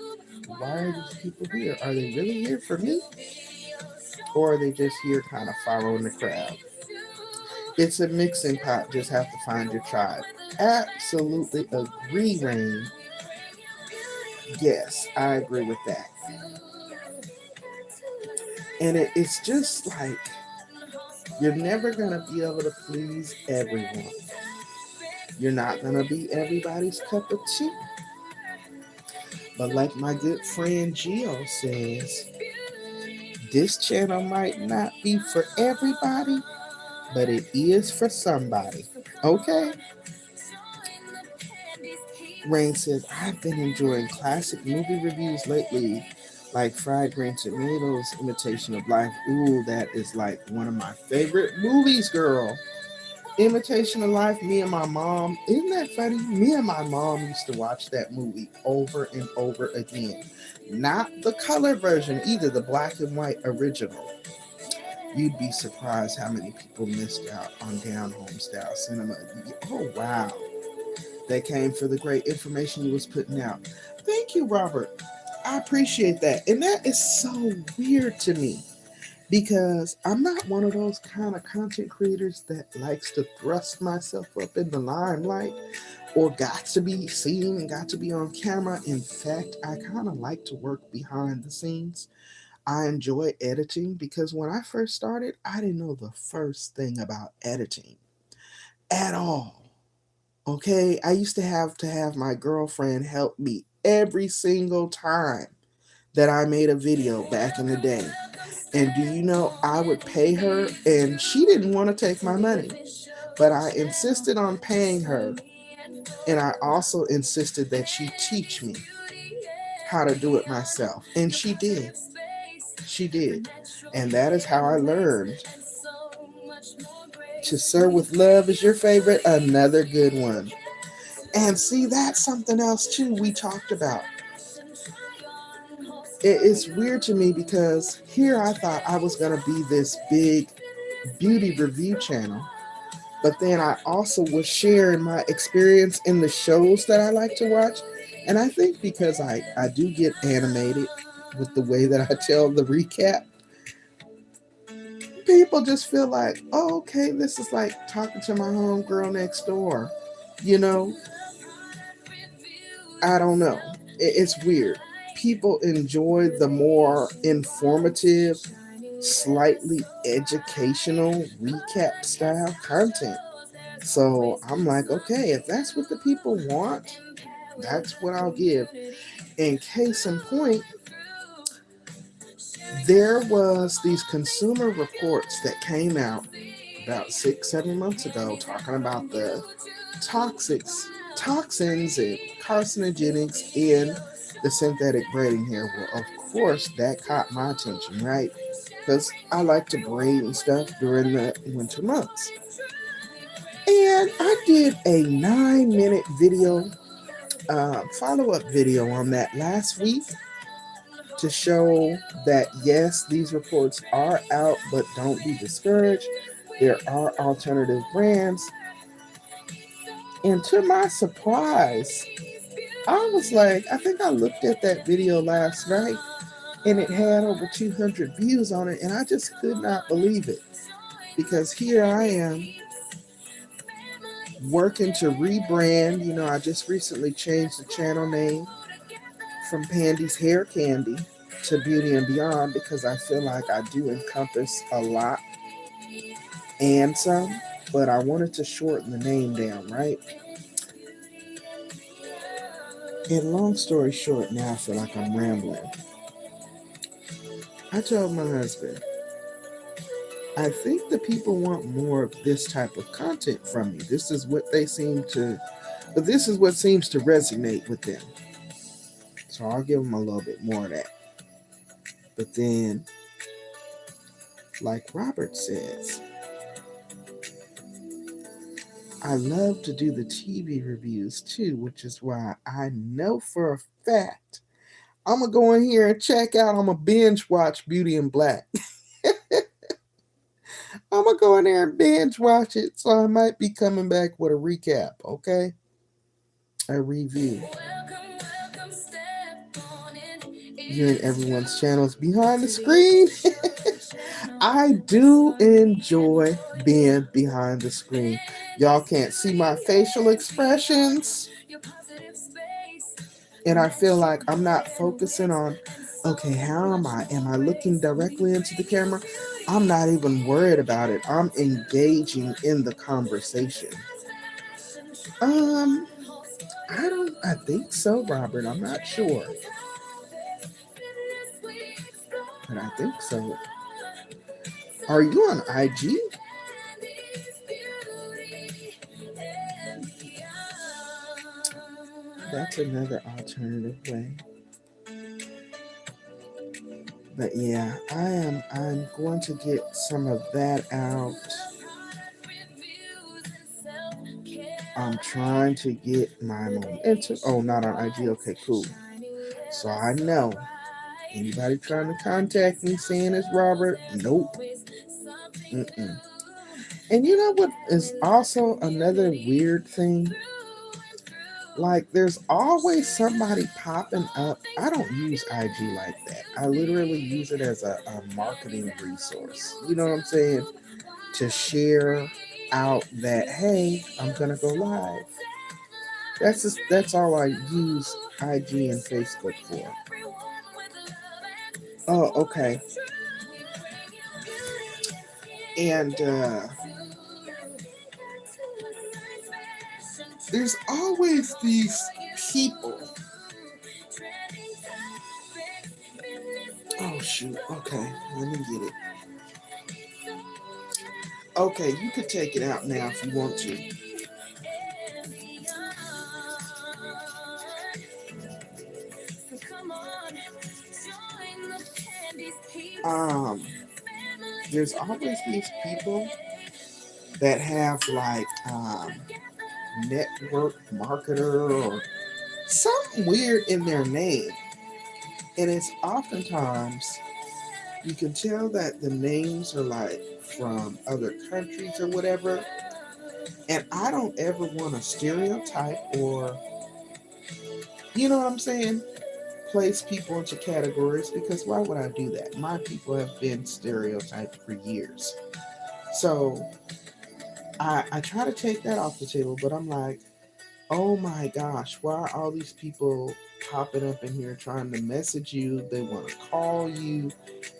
Speaker 1: why are these people here? Are they really here for me? Or are they just here kind of following the crowd? It's a mixing pot. Just have to find your tribe. Absolutely agree, Rain. Yes, I agree with that. And it's just like you're never going to be able to please everyone. You're not going to be everybody's cup of tea. But like my good friend Gio says, this channel might not be for everybody, but it is for somebody. Okay? Rain says, I've been enjoying classic movie reviews lately, like Fried Green Tomatoes, Imitation of Life. Ooh, that is like one of my favorite movies, girl. Imitation of Life, me and my mom. Isn't that funny? Me and my mom used to watch that movie over and over again. Not the color version either, the black and white original. You'd be surprised how many people missed out on down home style cinema. Oh, wow. They came for the great information you was putting out. Thank you, Robert. I appreciate that. And that is so weird to me because I'm not one of those kind of content creators that likes to thrust myself up in the limelight or got to be seen and got to be on camera. In fact, I kind of like to work behind the scenes. I enjoy editing because when I first started, I didn't know the first thing about editing at all. Okay, I used to have my girlfriend help me every single time that I made a video back in the day. And do you know, I would pay her and she didn't want to take my money. But I insisted on paying her. And I also insisted that she teach me how to do it myself. And she did. She did. And that is how I learned. To Serve with Love is your favorite. Another good one. And see, that's something else too we talked about. It's weird to me because here I thought I was going to be this big beauty review channel. But then I also was sharing my experience in the shows that I like to watch. And I think because I do get animated with the way that I tell the recap, people just feel like, oh, okay, this is like talking to my homegirl next door. You know, I don't know. It's weird. People enjoy the more informative, slightly educational recap style content. So I'm like, okay, if that's what the people want, that's what I'll give. In case in point, there was these consumer reports that came out about 6, 7 months ago talking about the toxins and carcinogenics in the synthetic braiding hair. Well, of course, that caught my attention, right? Because I like to braid and stuff during the winter months. And I did a 9-minute video, follow up video on that last week to show that yes, these reports are out, but don't be discouraged. There are alternative brands. And to my surprise, I was like, I think I looked at that video last night and it had over 200 views on it, and I just could not believe it. Because here I am working to rebrand. You know, I just recently changed the channel name from Pandi's Hair Candy to Beauty and Beyond because I feel like I do encompass a lot and some, but I wanted to shorten the name down, right? And long story short, now I feel like I'm rambling. I told my husband, I think the people want more of this type of content from me. This is what they seem to, but this is what seems to resonate with them. So I'll give them a little bit more of that. But then, like Robert says, I love to do the TV reviews too, which is why I know for a fact I'm going to go in here and check out. I'm going to binge watch Beauty and Black. I'm going to go in there and binge watch it. So I might be coming back with a recap, okay? A review. You're in everyone's channels behind the screen. I do enjoy being behind the screen. Y'all can't see my facial expressions. And I feel like I'm not focusing on, okay, how am I? Am I looking directly into the camera? I'm not even worried about it. I'm engaging in the conversation. I think so, Robert. I'm not sure. But I think so. Are you on IG? That's another alternative way. But yeah, I'm going to get some of that out. I'm trying to get my momentum. Oh, not on IG. Okay, cool. So I know. Anybody trying to contact me saying it's Robert? Nope. Mm-mm. And you know what is also another weird thing? Like, there's always somebody popping up. I don't use IG like that. I literally use it as a marketing resource. You know what I'm saying? To share out that, hey, I'm gonna go live. That's all I use IG and Facebook for. Oh, okay. And there's always these people. Oh shoot. Okay, let me get it. Okay, you can take it out now if you want to. There's always these people that have like network marketer or something weird in their name, and it's oftentimes you can tell that the names are like from other countries or whatever. And I don't ever want to stereotype or, you know what I'm saying? Place people into categories, because why would I do that? My people have been stereotyped for years. So I try to take that off the table, but I'm like, oh my gosh, why are all these people popping up in here trying to message you? They want to call you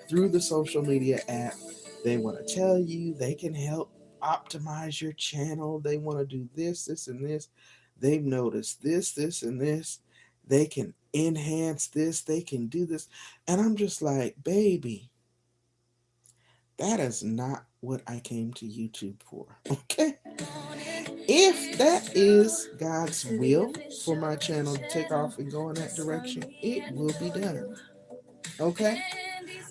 Speaker 1: through the social media app. They want to tell you they can help optimize your channel. They want to do this, this, and this. They've noticed this, this, and this. They can enhance this. They can do this. And I'm just like, baby, that is not what I came to YouTube for. Okay? If that is God's will for my channel to take off and go in that direction, it will be done. Okay?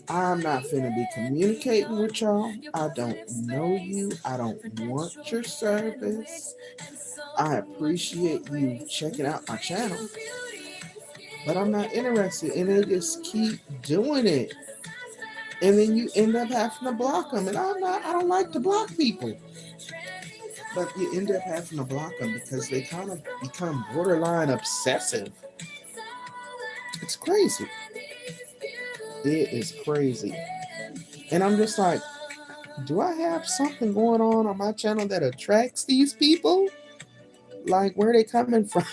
Speaker 1: I'm not finna be communicating with y'all. I don't know you. I don't want your service. I appreciate you checking out my channel, but I'm not interested. And they just keep doing it. And then you end up having to block them. And I don't like to block people. But you end up having to block them because they kind of become borderline obsessive. It's crazy. It is crazy. And I'm just like, do I have something going on my channel that attracts these people? Like, where are they coming from?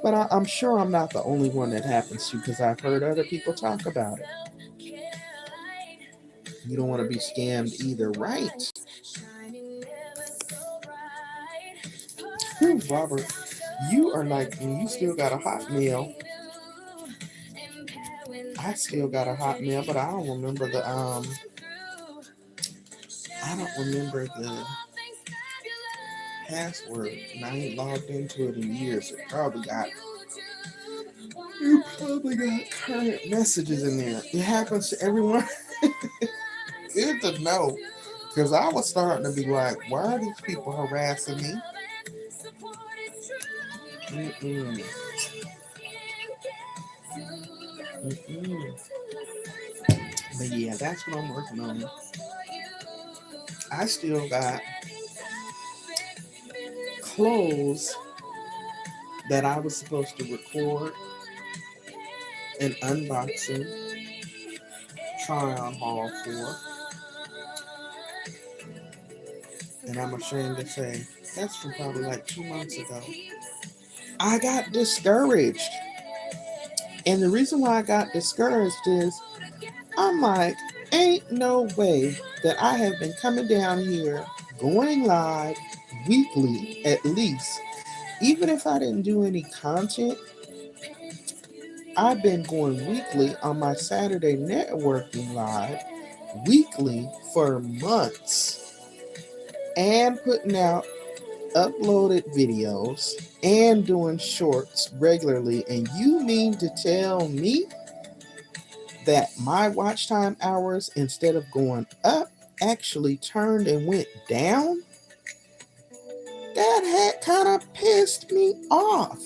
Speaker 1: But I'm sure I'm not the only one that happens to, because I've heard other people talk about it. You don't want to be scammed either, right? Whew, Robert, you are like, you still got a Hotmail. I still got a Hotmail, but I don't remember the password, and I ain't logged into it in years. You probably got current messages in there. It happens to everyone. Good to know, because I was starting to be like, why are these people harassing me? Mm-mm. Mm-mm. But yeah, that's what I'm working on. I still got clothes that I was supposed to record an unboxing try-on haul for, and I'm ashamed to say that's from probably like 2 months ago. I got discouraged, and the reason why I got discouraged is I'm like, ain't no way that I have been coming down here going live weekly at least. Even if I didn't do any content, I've been going weekly on my Saturday networking live weekly for months, and putting out uploaded videos and doing shorts regularly. And you mean to tell me that my watch time hours, instead of going up, actually turned and went down? That had kind of pissed me off.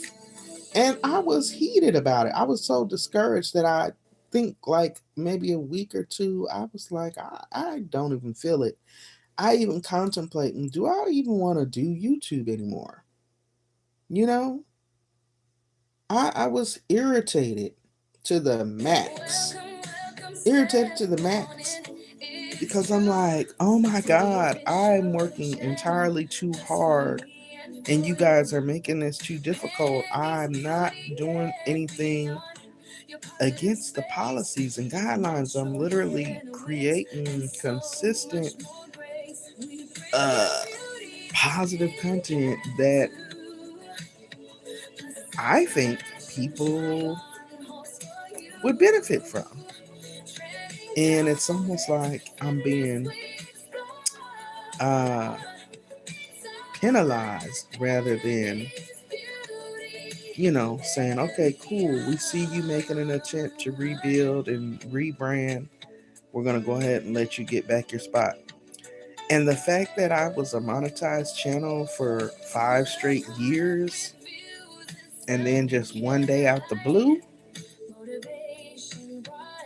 Speaker 1: And I was heated about it. I was so discouraged that I think like maybe a week or two, I was like, I don't even feel it. I even contemplating, do I even want to do YouTube anymore? You know, I was irritated to the max. Irritated to the max. Because I'm like, oh my God, I'm working entirely too hard, and you guys are making this too difficult. I'm not doing anything against the policies and guidelines. I'm literally creating consistent, positive content that I think people would benefit from. And it's almost like I'm being penalized rather than, saying, okay, cool, we see you making an attempt to rebuild and rebrand. We're going to go ahead and let you get back your spot. And the fact that I was a monetized channel for 5 straight years, and then just one day out the blue,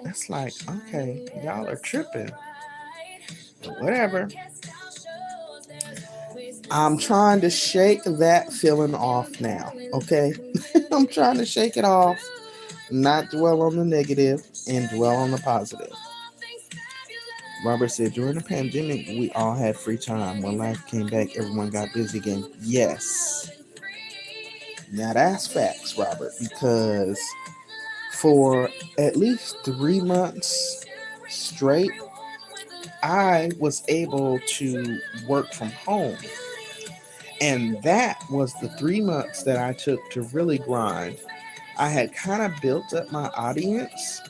Speaker 1: that's like, okay, y'all are tripping. But whatever. I'm trying to shake that feeling off now. Okay. I'm trying to shake it off, not dwell on the negative and dwell on the positive. Robert said, during the pandemic, we all had free time. When life came back, everyone got busy again. Yes. Now that's facts, Robert, because for at least 3 months straight, I was able to work from home. And that was the 3 months that I took to really grind. I had kind of built up my audience,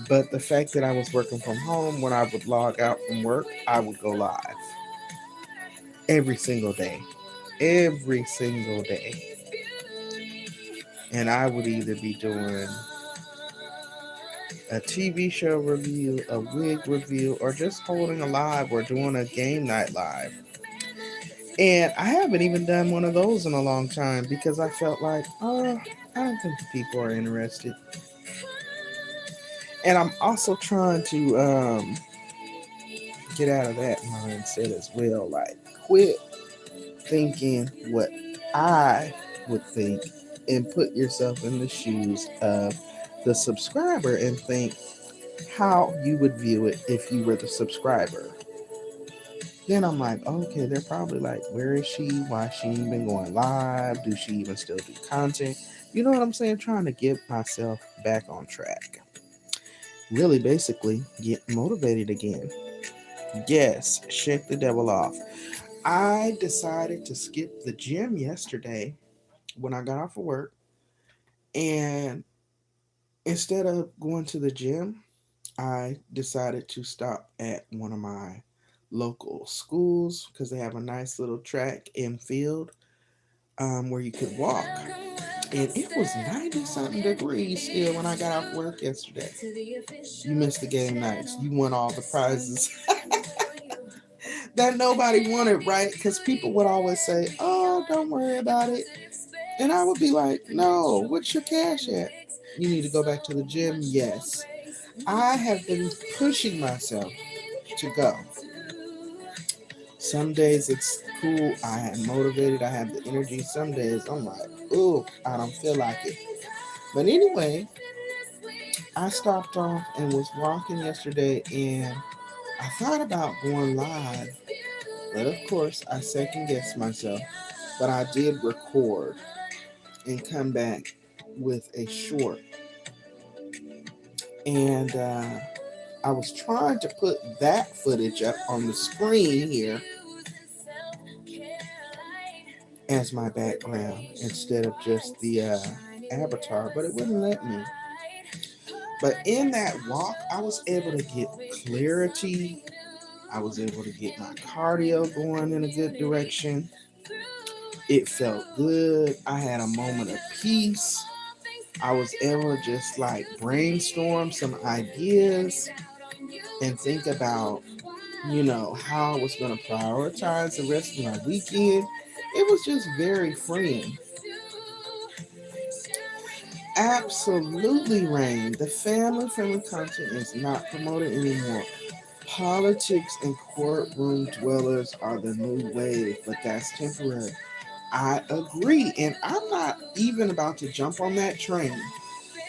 Speaker 1: but the fact that I was working from home, when I would log out from work, I would go live every single day. Every single day. And I would either be doing a TV show review, a wig review, or just holding a live or doing a game night live. And I haven't even done one of those in a long time because I felt like, oh, I don't think the people are interested. And I'm also trying to get out of that mindset as well. Like, quit thinking what I would think and put yourself in the shoes of the subscriber and think how you would view it if you were the subscriber. Then I'm like, okay, they're probably like, where is she? Why she ain't been going live? Do she even still do content? You know what I'm saying? Trying to get myself back on track. Really, basically, get motivated again. Yes, shake the devil off. I decided to skip the gym yesterday when I got off of work. And instead of going to the gym, I decided to stop at one of my local schools because they have a nice little track and field where you could walk. And it was 90 something degrees still when I got off work yesterday. You missed the game nights. You won all the prizes that nobody wanted, right? Because people would always say, oh, don't worry about it. And I would be like, no, what's your cash at? You need to go back to the gym? Yes. I have been pushing myself to go. Some days it's cool. I am motivated. I have the energy. Some days I'm like, ooh, I don't feel like it. But anyway, I stopped off and was walking yesterday and I thought about going live. But of course, I second guessed myself. But I did record and come back with a short. And I was trying to put that footage up on the screen here as my background instead of just the avatar, but it wouldn't let me. But in that walk, I was able to get clarity. I was able to get my cardio going in a good direction. It felt good. I had a moment of peace. I was able to just like brainstorm some ideas and think about, how I was going to prioritize the rest of my weekend. It was just very freeing. Absolutely, Rain. The family-friendly content is not promoted anymore. Politics and courtroom dwellers are the new wave, but that's temporary. I agree, and I'm not even about to jump on that train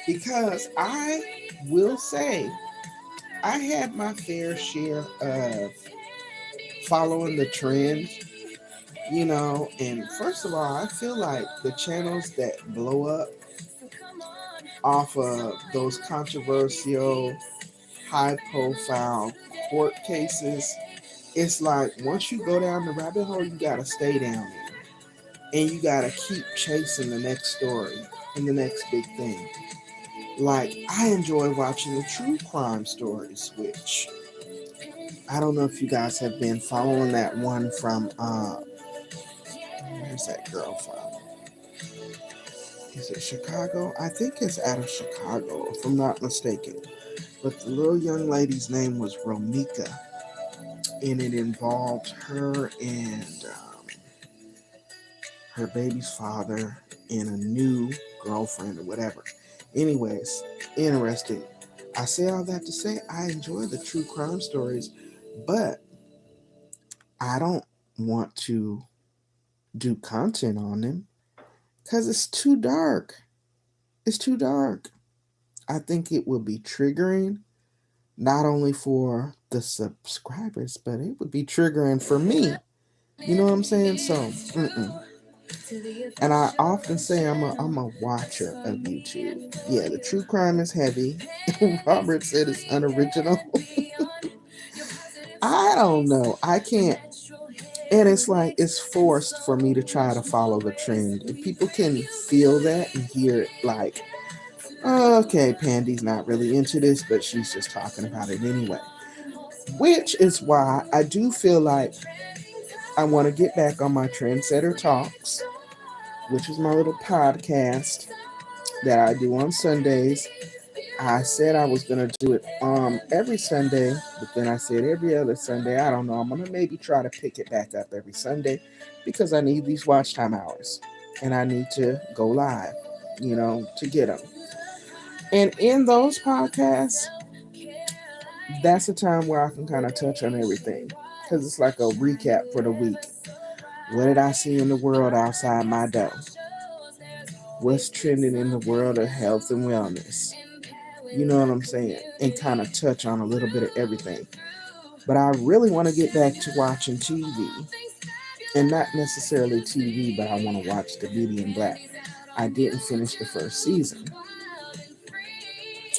Speaker 1: because I will say I had my fair share of following the trend, and first of all, I feel like the channels that blow up off of those controversial, high profile court cases, it's like once you go down the rabbit hole, you gotta stay down there. And you gotta keep chasing the next story and the next big thing. Like, I enjoy watching the true crime stories, which I don't know if you guys have been following that one from where's that girl from? Is it Chicago? I think it's out of Chicago, if I'm not mistaken. But the little young lady's name was Romika, and it involved her and her baby's father and a new girlfriend or whatever. Anyways, interesting. I say all that to say I enjoy the true crime stories, but I don't want to do content on them because it's too dark. It's too dark. I think it would be triggering not only for the subscribers, but it would be triggering for me. You know what I'm saying? So, and I often say I'm a watcher of YouTube. Yeah, the true crime is heavy. Robert said it's unoriginal. I don't know. I can't. And it's like it's forced for me to try to follow the trend. If people can feel that and hear it, like, oh, okay, Pandy's not really into this, but she's just talking about it anyway. Which is why I do feel like I want to get back on my Trendsetter Talks, which is my little podcast that I do on Sundays. I said I was going to do it every Sunday, but then I said every other Sunday. I don't know. I'm going to maybe try to pick it back up every Sunday because I need these watch time hours and I need to go live, to get them. And in those podcasts, that's a time where I can kind of touch on everything because it's like a recap for the week. What did I see in the world outside my door? What's trending in the world of health and wellness? You know what I'm saying? And kind of touch on a little bit of everything. But I really want to get back to watching TV. And not necessarily TV, but I want to watch the Beauty in Black. I didn't finish the first season.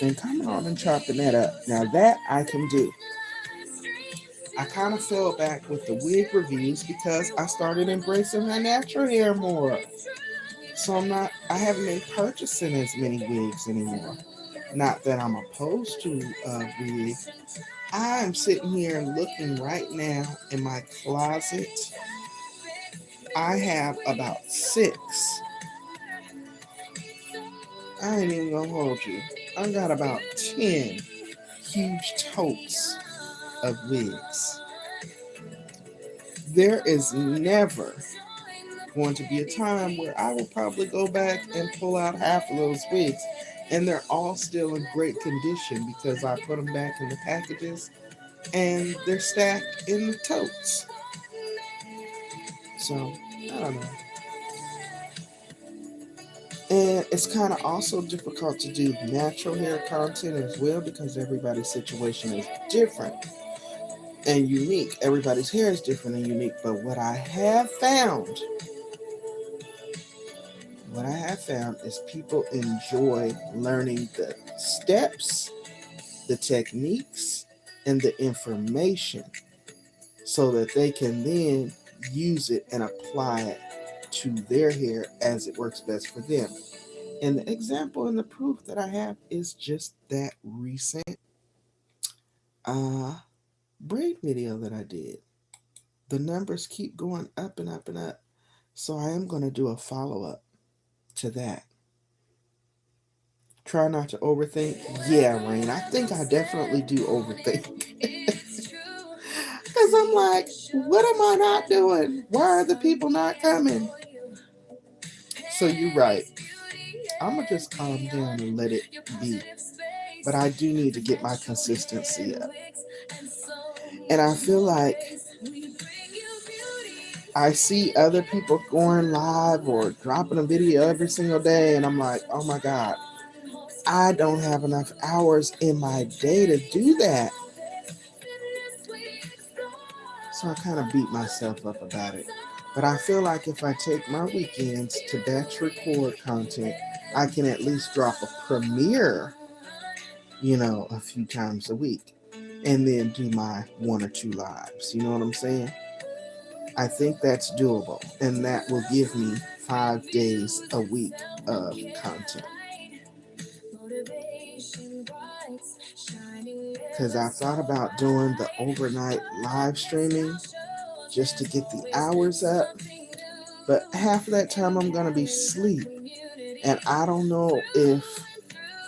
Speaker 1: And coming on and chopping that up. Now that I can do. I kind of fell back with the wig reviews because I started embracing my natural hair more. So I haven't been purchasing as many wigs anymore. Not that I'm opposed to a wig. I'm sitting here looking right now in my closet. I have about 6. I ain't even gonna hold you. I got about 10 huge totes of wigs. There is never going to be a time where I will probably go back and pull out half of those wigs. And they're all still in great condition because I put them back in the packages and they're stacked in the totes. So, I don't know. And it's kind of also difficult to do natural hair content as well because everybody's situation is different and unique. Everybody's hair is different and unique. But what I have found is people enjoy learning the steps, the techniques, and the information so that they can then use it and apply it to their hair as it works best for them. And the example and the proof that I have is just that recent braid video that I did. The numbers keep going up and up and up. So I am going to do a follow-up to that. Try not to overthink. Yeah, Rain, I think I definitely do overthink. Because I'm like, what am I not doing? Why are the people not coming? So you're right. I'm going to just calm down and let it be. But I do need to get my consistency up. And I feel like I see other people going live or dropping a video every single day. And I'm like, oh my God, I don't have enough hours in my day to do that. So I kind of beat myself up about it. But I feel like if I take my weekends to batch record content, I can at least drop a premiere, a few times a week. And then do my 1 or 2 lives. You know what I'm saying? I think that's doable. And that will give me 5 days a week of content. Because I thought about doing the overnight live streaming just to get the hours up. But half of that time I'm going to be asleep. And I don't know if,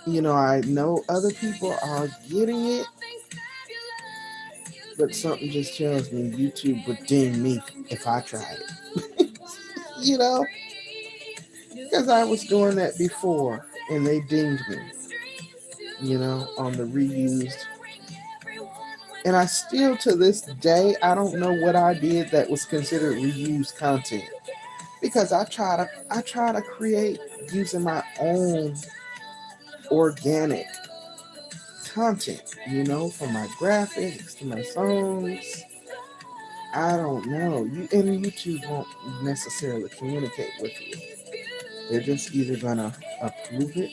Speaker 1: I know other people are getting it. But something just tells me YouTube would ding me if I tried it. Because I was doing that before and they dinged me, on the reused And I still, to this day, I don't know what I did that was considered reused content. Because I try to create using my own organic content, from my graphics to my songs. I don't know. And YouTube won't necessarily communicate with you. They're just either gonna approve it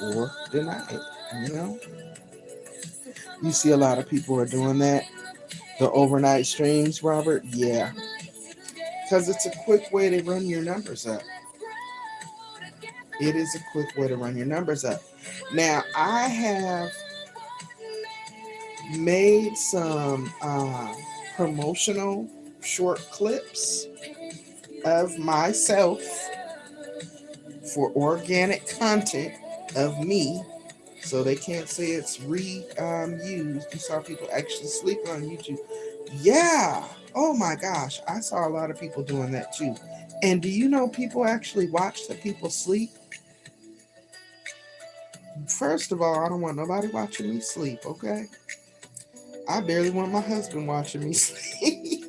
Speaker 1: or deny it. You know, you see a lot of people are doing that. The overnight streams, Robert. Yeah, because it's a quick way to run your numbers up. It is a quick way to run your numbers up. Now, I have made some promotional short clips of myself for organic content of me, so they can't say it's reused. You saw people actually sleep on YouTube. Yeah. Oh my gosh. I saw a lot of people doing that too. And do you know people actually watch the people sleep? First of all, I don't want nobody watching me sleep, okay? I barely want my husband watching me sleep.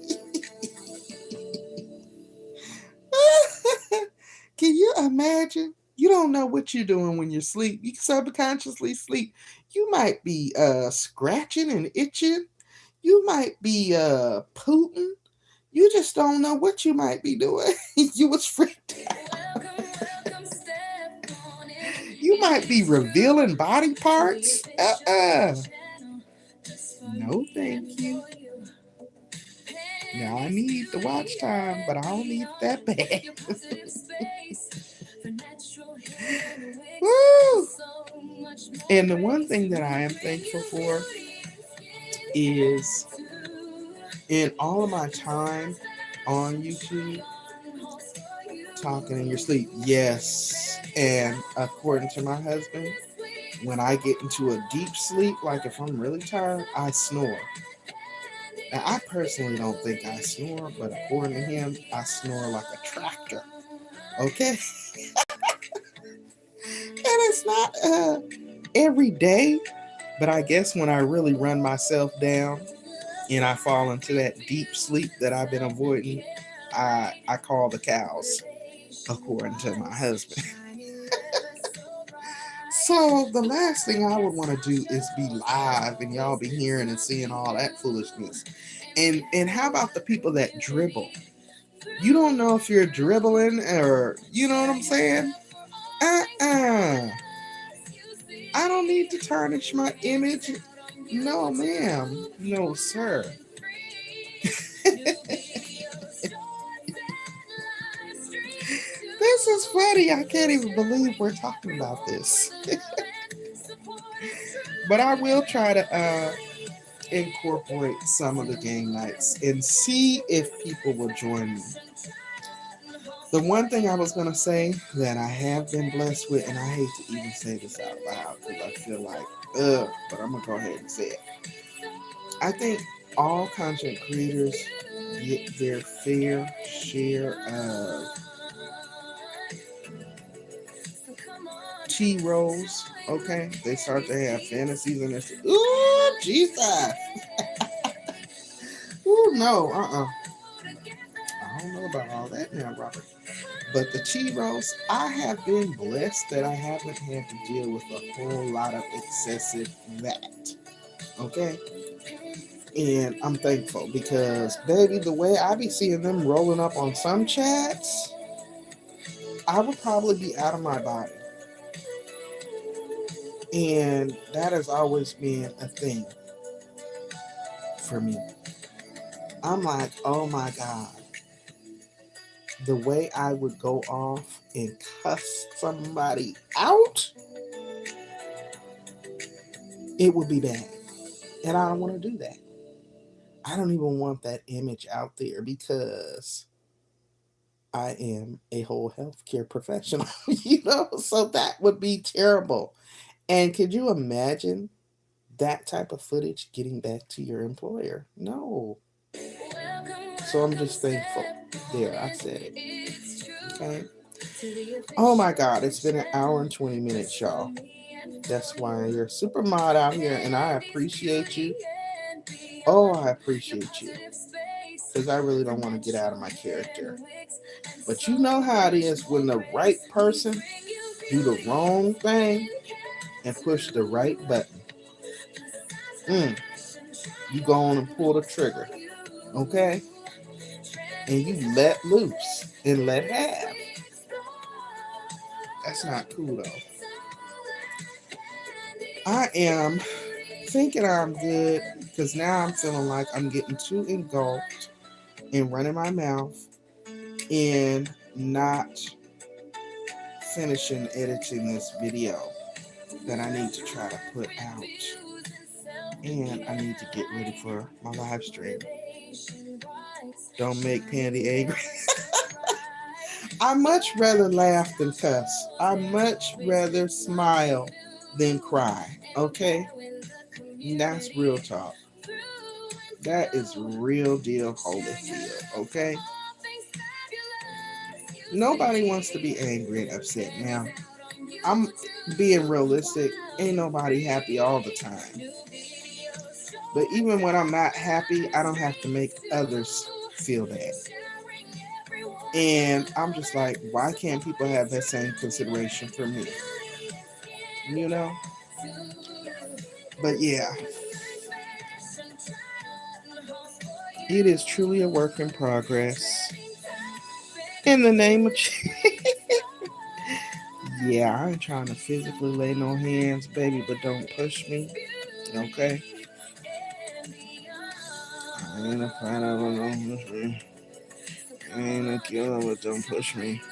Speaker 1: Can you imagine? You don't know what you're doing when you sleep. You subconsciously sleep. You might be scratching and itching. You might be pooting. You just don't know what you might be doing. You was freaked out. You might be revealing body parts. No, thank you. Now I need the watch time, but I don't need that bad. Woo! And the one thing that I am thankful for is in all of my time on YouTube, talking in your sleep. Yes. And according to my husband, when I get into a deep sleep, like if I'm really tired, I snore. Now, I personally don't think I snore, but according to him, I snore like a tractor. Okay? And it's not every day, but I guess when I really run myself down and I fall into that deep sleep that I've been avoiding, I call the cows, according to my husband. So the last thing I would want to do is be live and y'all be hearing and seeing all that foolishness. And how about the people that dribble? You don't know if you're dribbling or you know what I'm saying? Uh-uh. I don't need to tarnish my image. No, ma'am. No, sir. This is funny. I can't even believe we're talking about this. But I will try to incorporate some of the game nights and see if people will join me. The one thing I was going to say that I have been blessed with, and I hate to even say this out loud because I feel like, but I'm going to go ahead and say it. I think all content creators get their fair share of T roles, okay? They start to have fantasies and it's, ooh, Jesus. Ooh, no, I don't know about all that now, Robert. But the T roles, I have been blessed that I haven't had to deal with a whole lot of excessive that, okay? And I'm thankful because, baby, the way I be seeing them rolling up on some chats, I would probably be out of my body. And that has always been a thing for me. I'm like, oh my God. The way I would go off and cuss somebody out, it would be bad. And I don't want to do that. I don't even want that image out there because I am a whole healthcare professional, so that would be terrible. And could you imagine that type of footage getting back to your employer? No. So I'm just thankful. There, I said it. Okay. Oh my God, it's been an hour and 20 minutes, y'all. That's why you're a super mod out here, and I appreciate you. Oh, I appreciate you. Because I really don't want to get out of my character. But you know how it is when the right person do the wrong thing and push the right button. Mm, you go on and pull the trigger. Okay? And you let loose and let have. That's not cool though. I am thinking I'm good because now I'm feeling like I'm getting too engulfed in running my mouth and not finishing editing this video that I need to try to put out. And I need to get ready for my live stream. Don't make Pandi angry. I much rather laugh than cuss. I much rather smile than cry. Okay? And that's real talk. That is real deal Holyfield. Okay? Nobody wants to be angry and upset now. I'm being realistic. Ain't nobody happy all the time. But even when I'm not happy, I don't have to make others feel that. And I'm just like, why can't people have that same consideration for me? You know? But yeah, it is truly a work in progress. In the name of yeah, I ain't trying to physically lay no hands, baby, but don't push me. Okay? I ain't a fighter, but don't push me. I ain't a killer, but don't push me.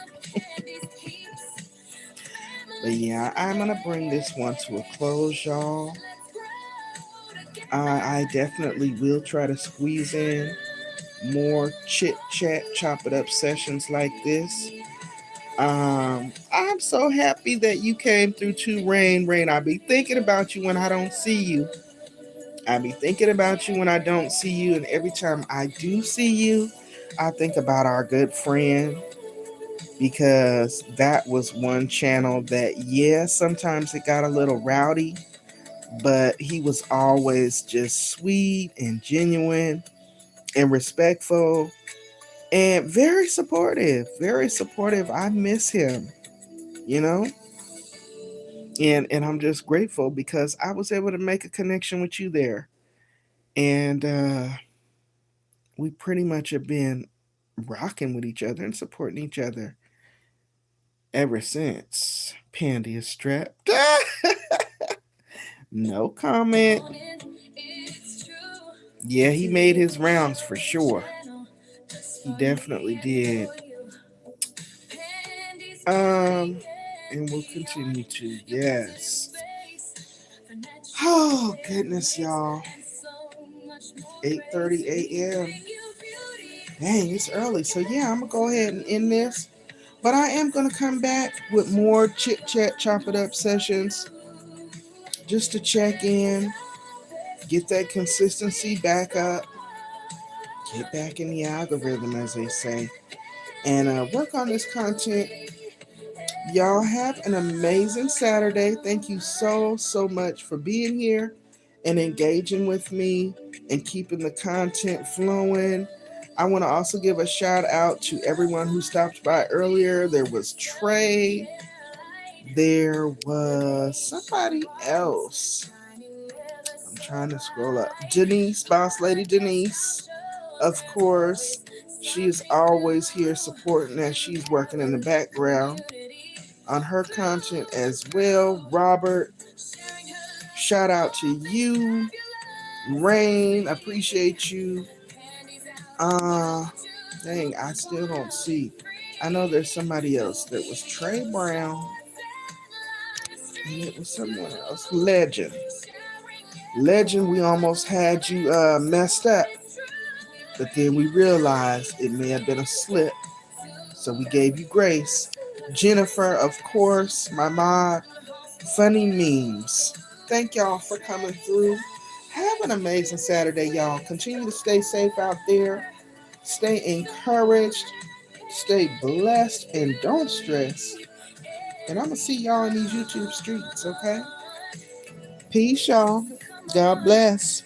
Speaker 1: But yeah, I'm gonna bring this one to a close, y'all. I definitely will try to squeeze in more chit chat, chop it up sessions like this. I'm so happy that you came through to Rain. I be thinking about you when I don't see you. I be thinking about you when I don't see you, and every time I do see you, I think about our good friend because that was one channel that, yeah, sometimes it got a little rowdy, but he was always just sweet and genuine and respectful and very supportive. Very supportive. I miss him, you know? And I'm just grateful because I was able to make a connection with you there. And we pretty much have been rocking with each other and supporting each other ever since. Pandi is strapped. No comment. Yeah, he made his rounds for sure. He definitely did. And we'll continue to. Yes. Oh goodness, y'all. 8:30 a.m. Dang, it's early. So yeah, I'm gonna go ahead and end this. But I am gonna come back with more chit chat, chop it up sessions, just to check in, get that consistency back up, get back in the algorithm, as they say, and work on this content. Y'all have an amazing Saturday. Thank you so much for being here and engaging with me and keeping the content flowing. I want to also give a shout out to everyone who stopped by earlier. There was Trey. There was somebody else. I'm trying to scroll up. Denise, Boss Lady Denise. Of course, she is always here supporting as she's working in the background on her content as well. Robert, shout out to you. Rain, appreciate you. Dang, I still don't see. I know there's somebody else. There was Trey Brown, and it was someone else. Legend, we almost had you messed up, but then we realized it may have been a slip, so we gave you grace. Jennifer, of course, my mod. Funny memes. Thank y'all for coming through. Have an amazing Saturday, y'all. Continue to stay safe out there. Stay encouraged. Stay blessed and don't stress. And I'm going to see y'all in these YouTube streets, okay? Peace, y'all. God bless.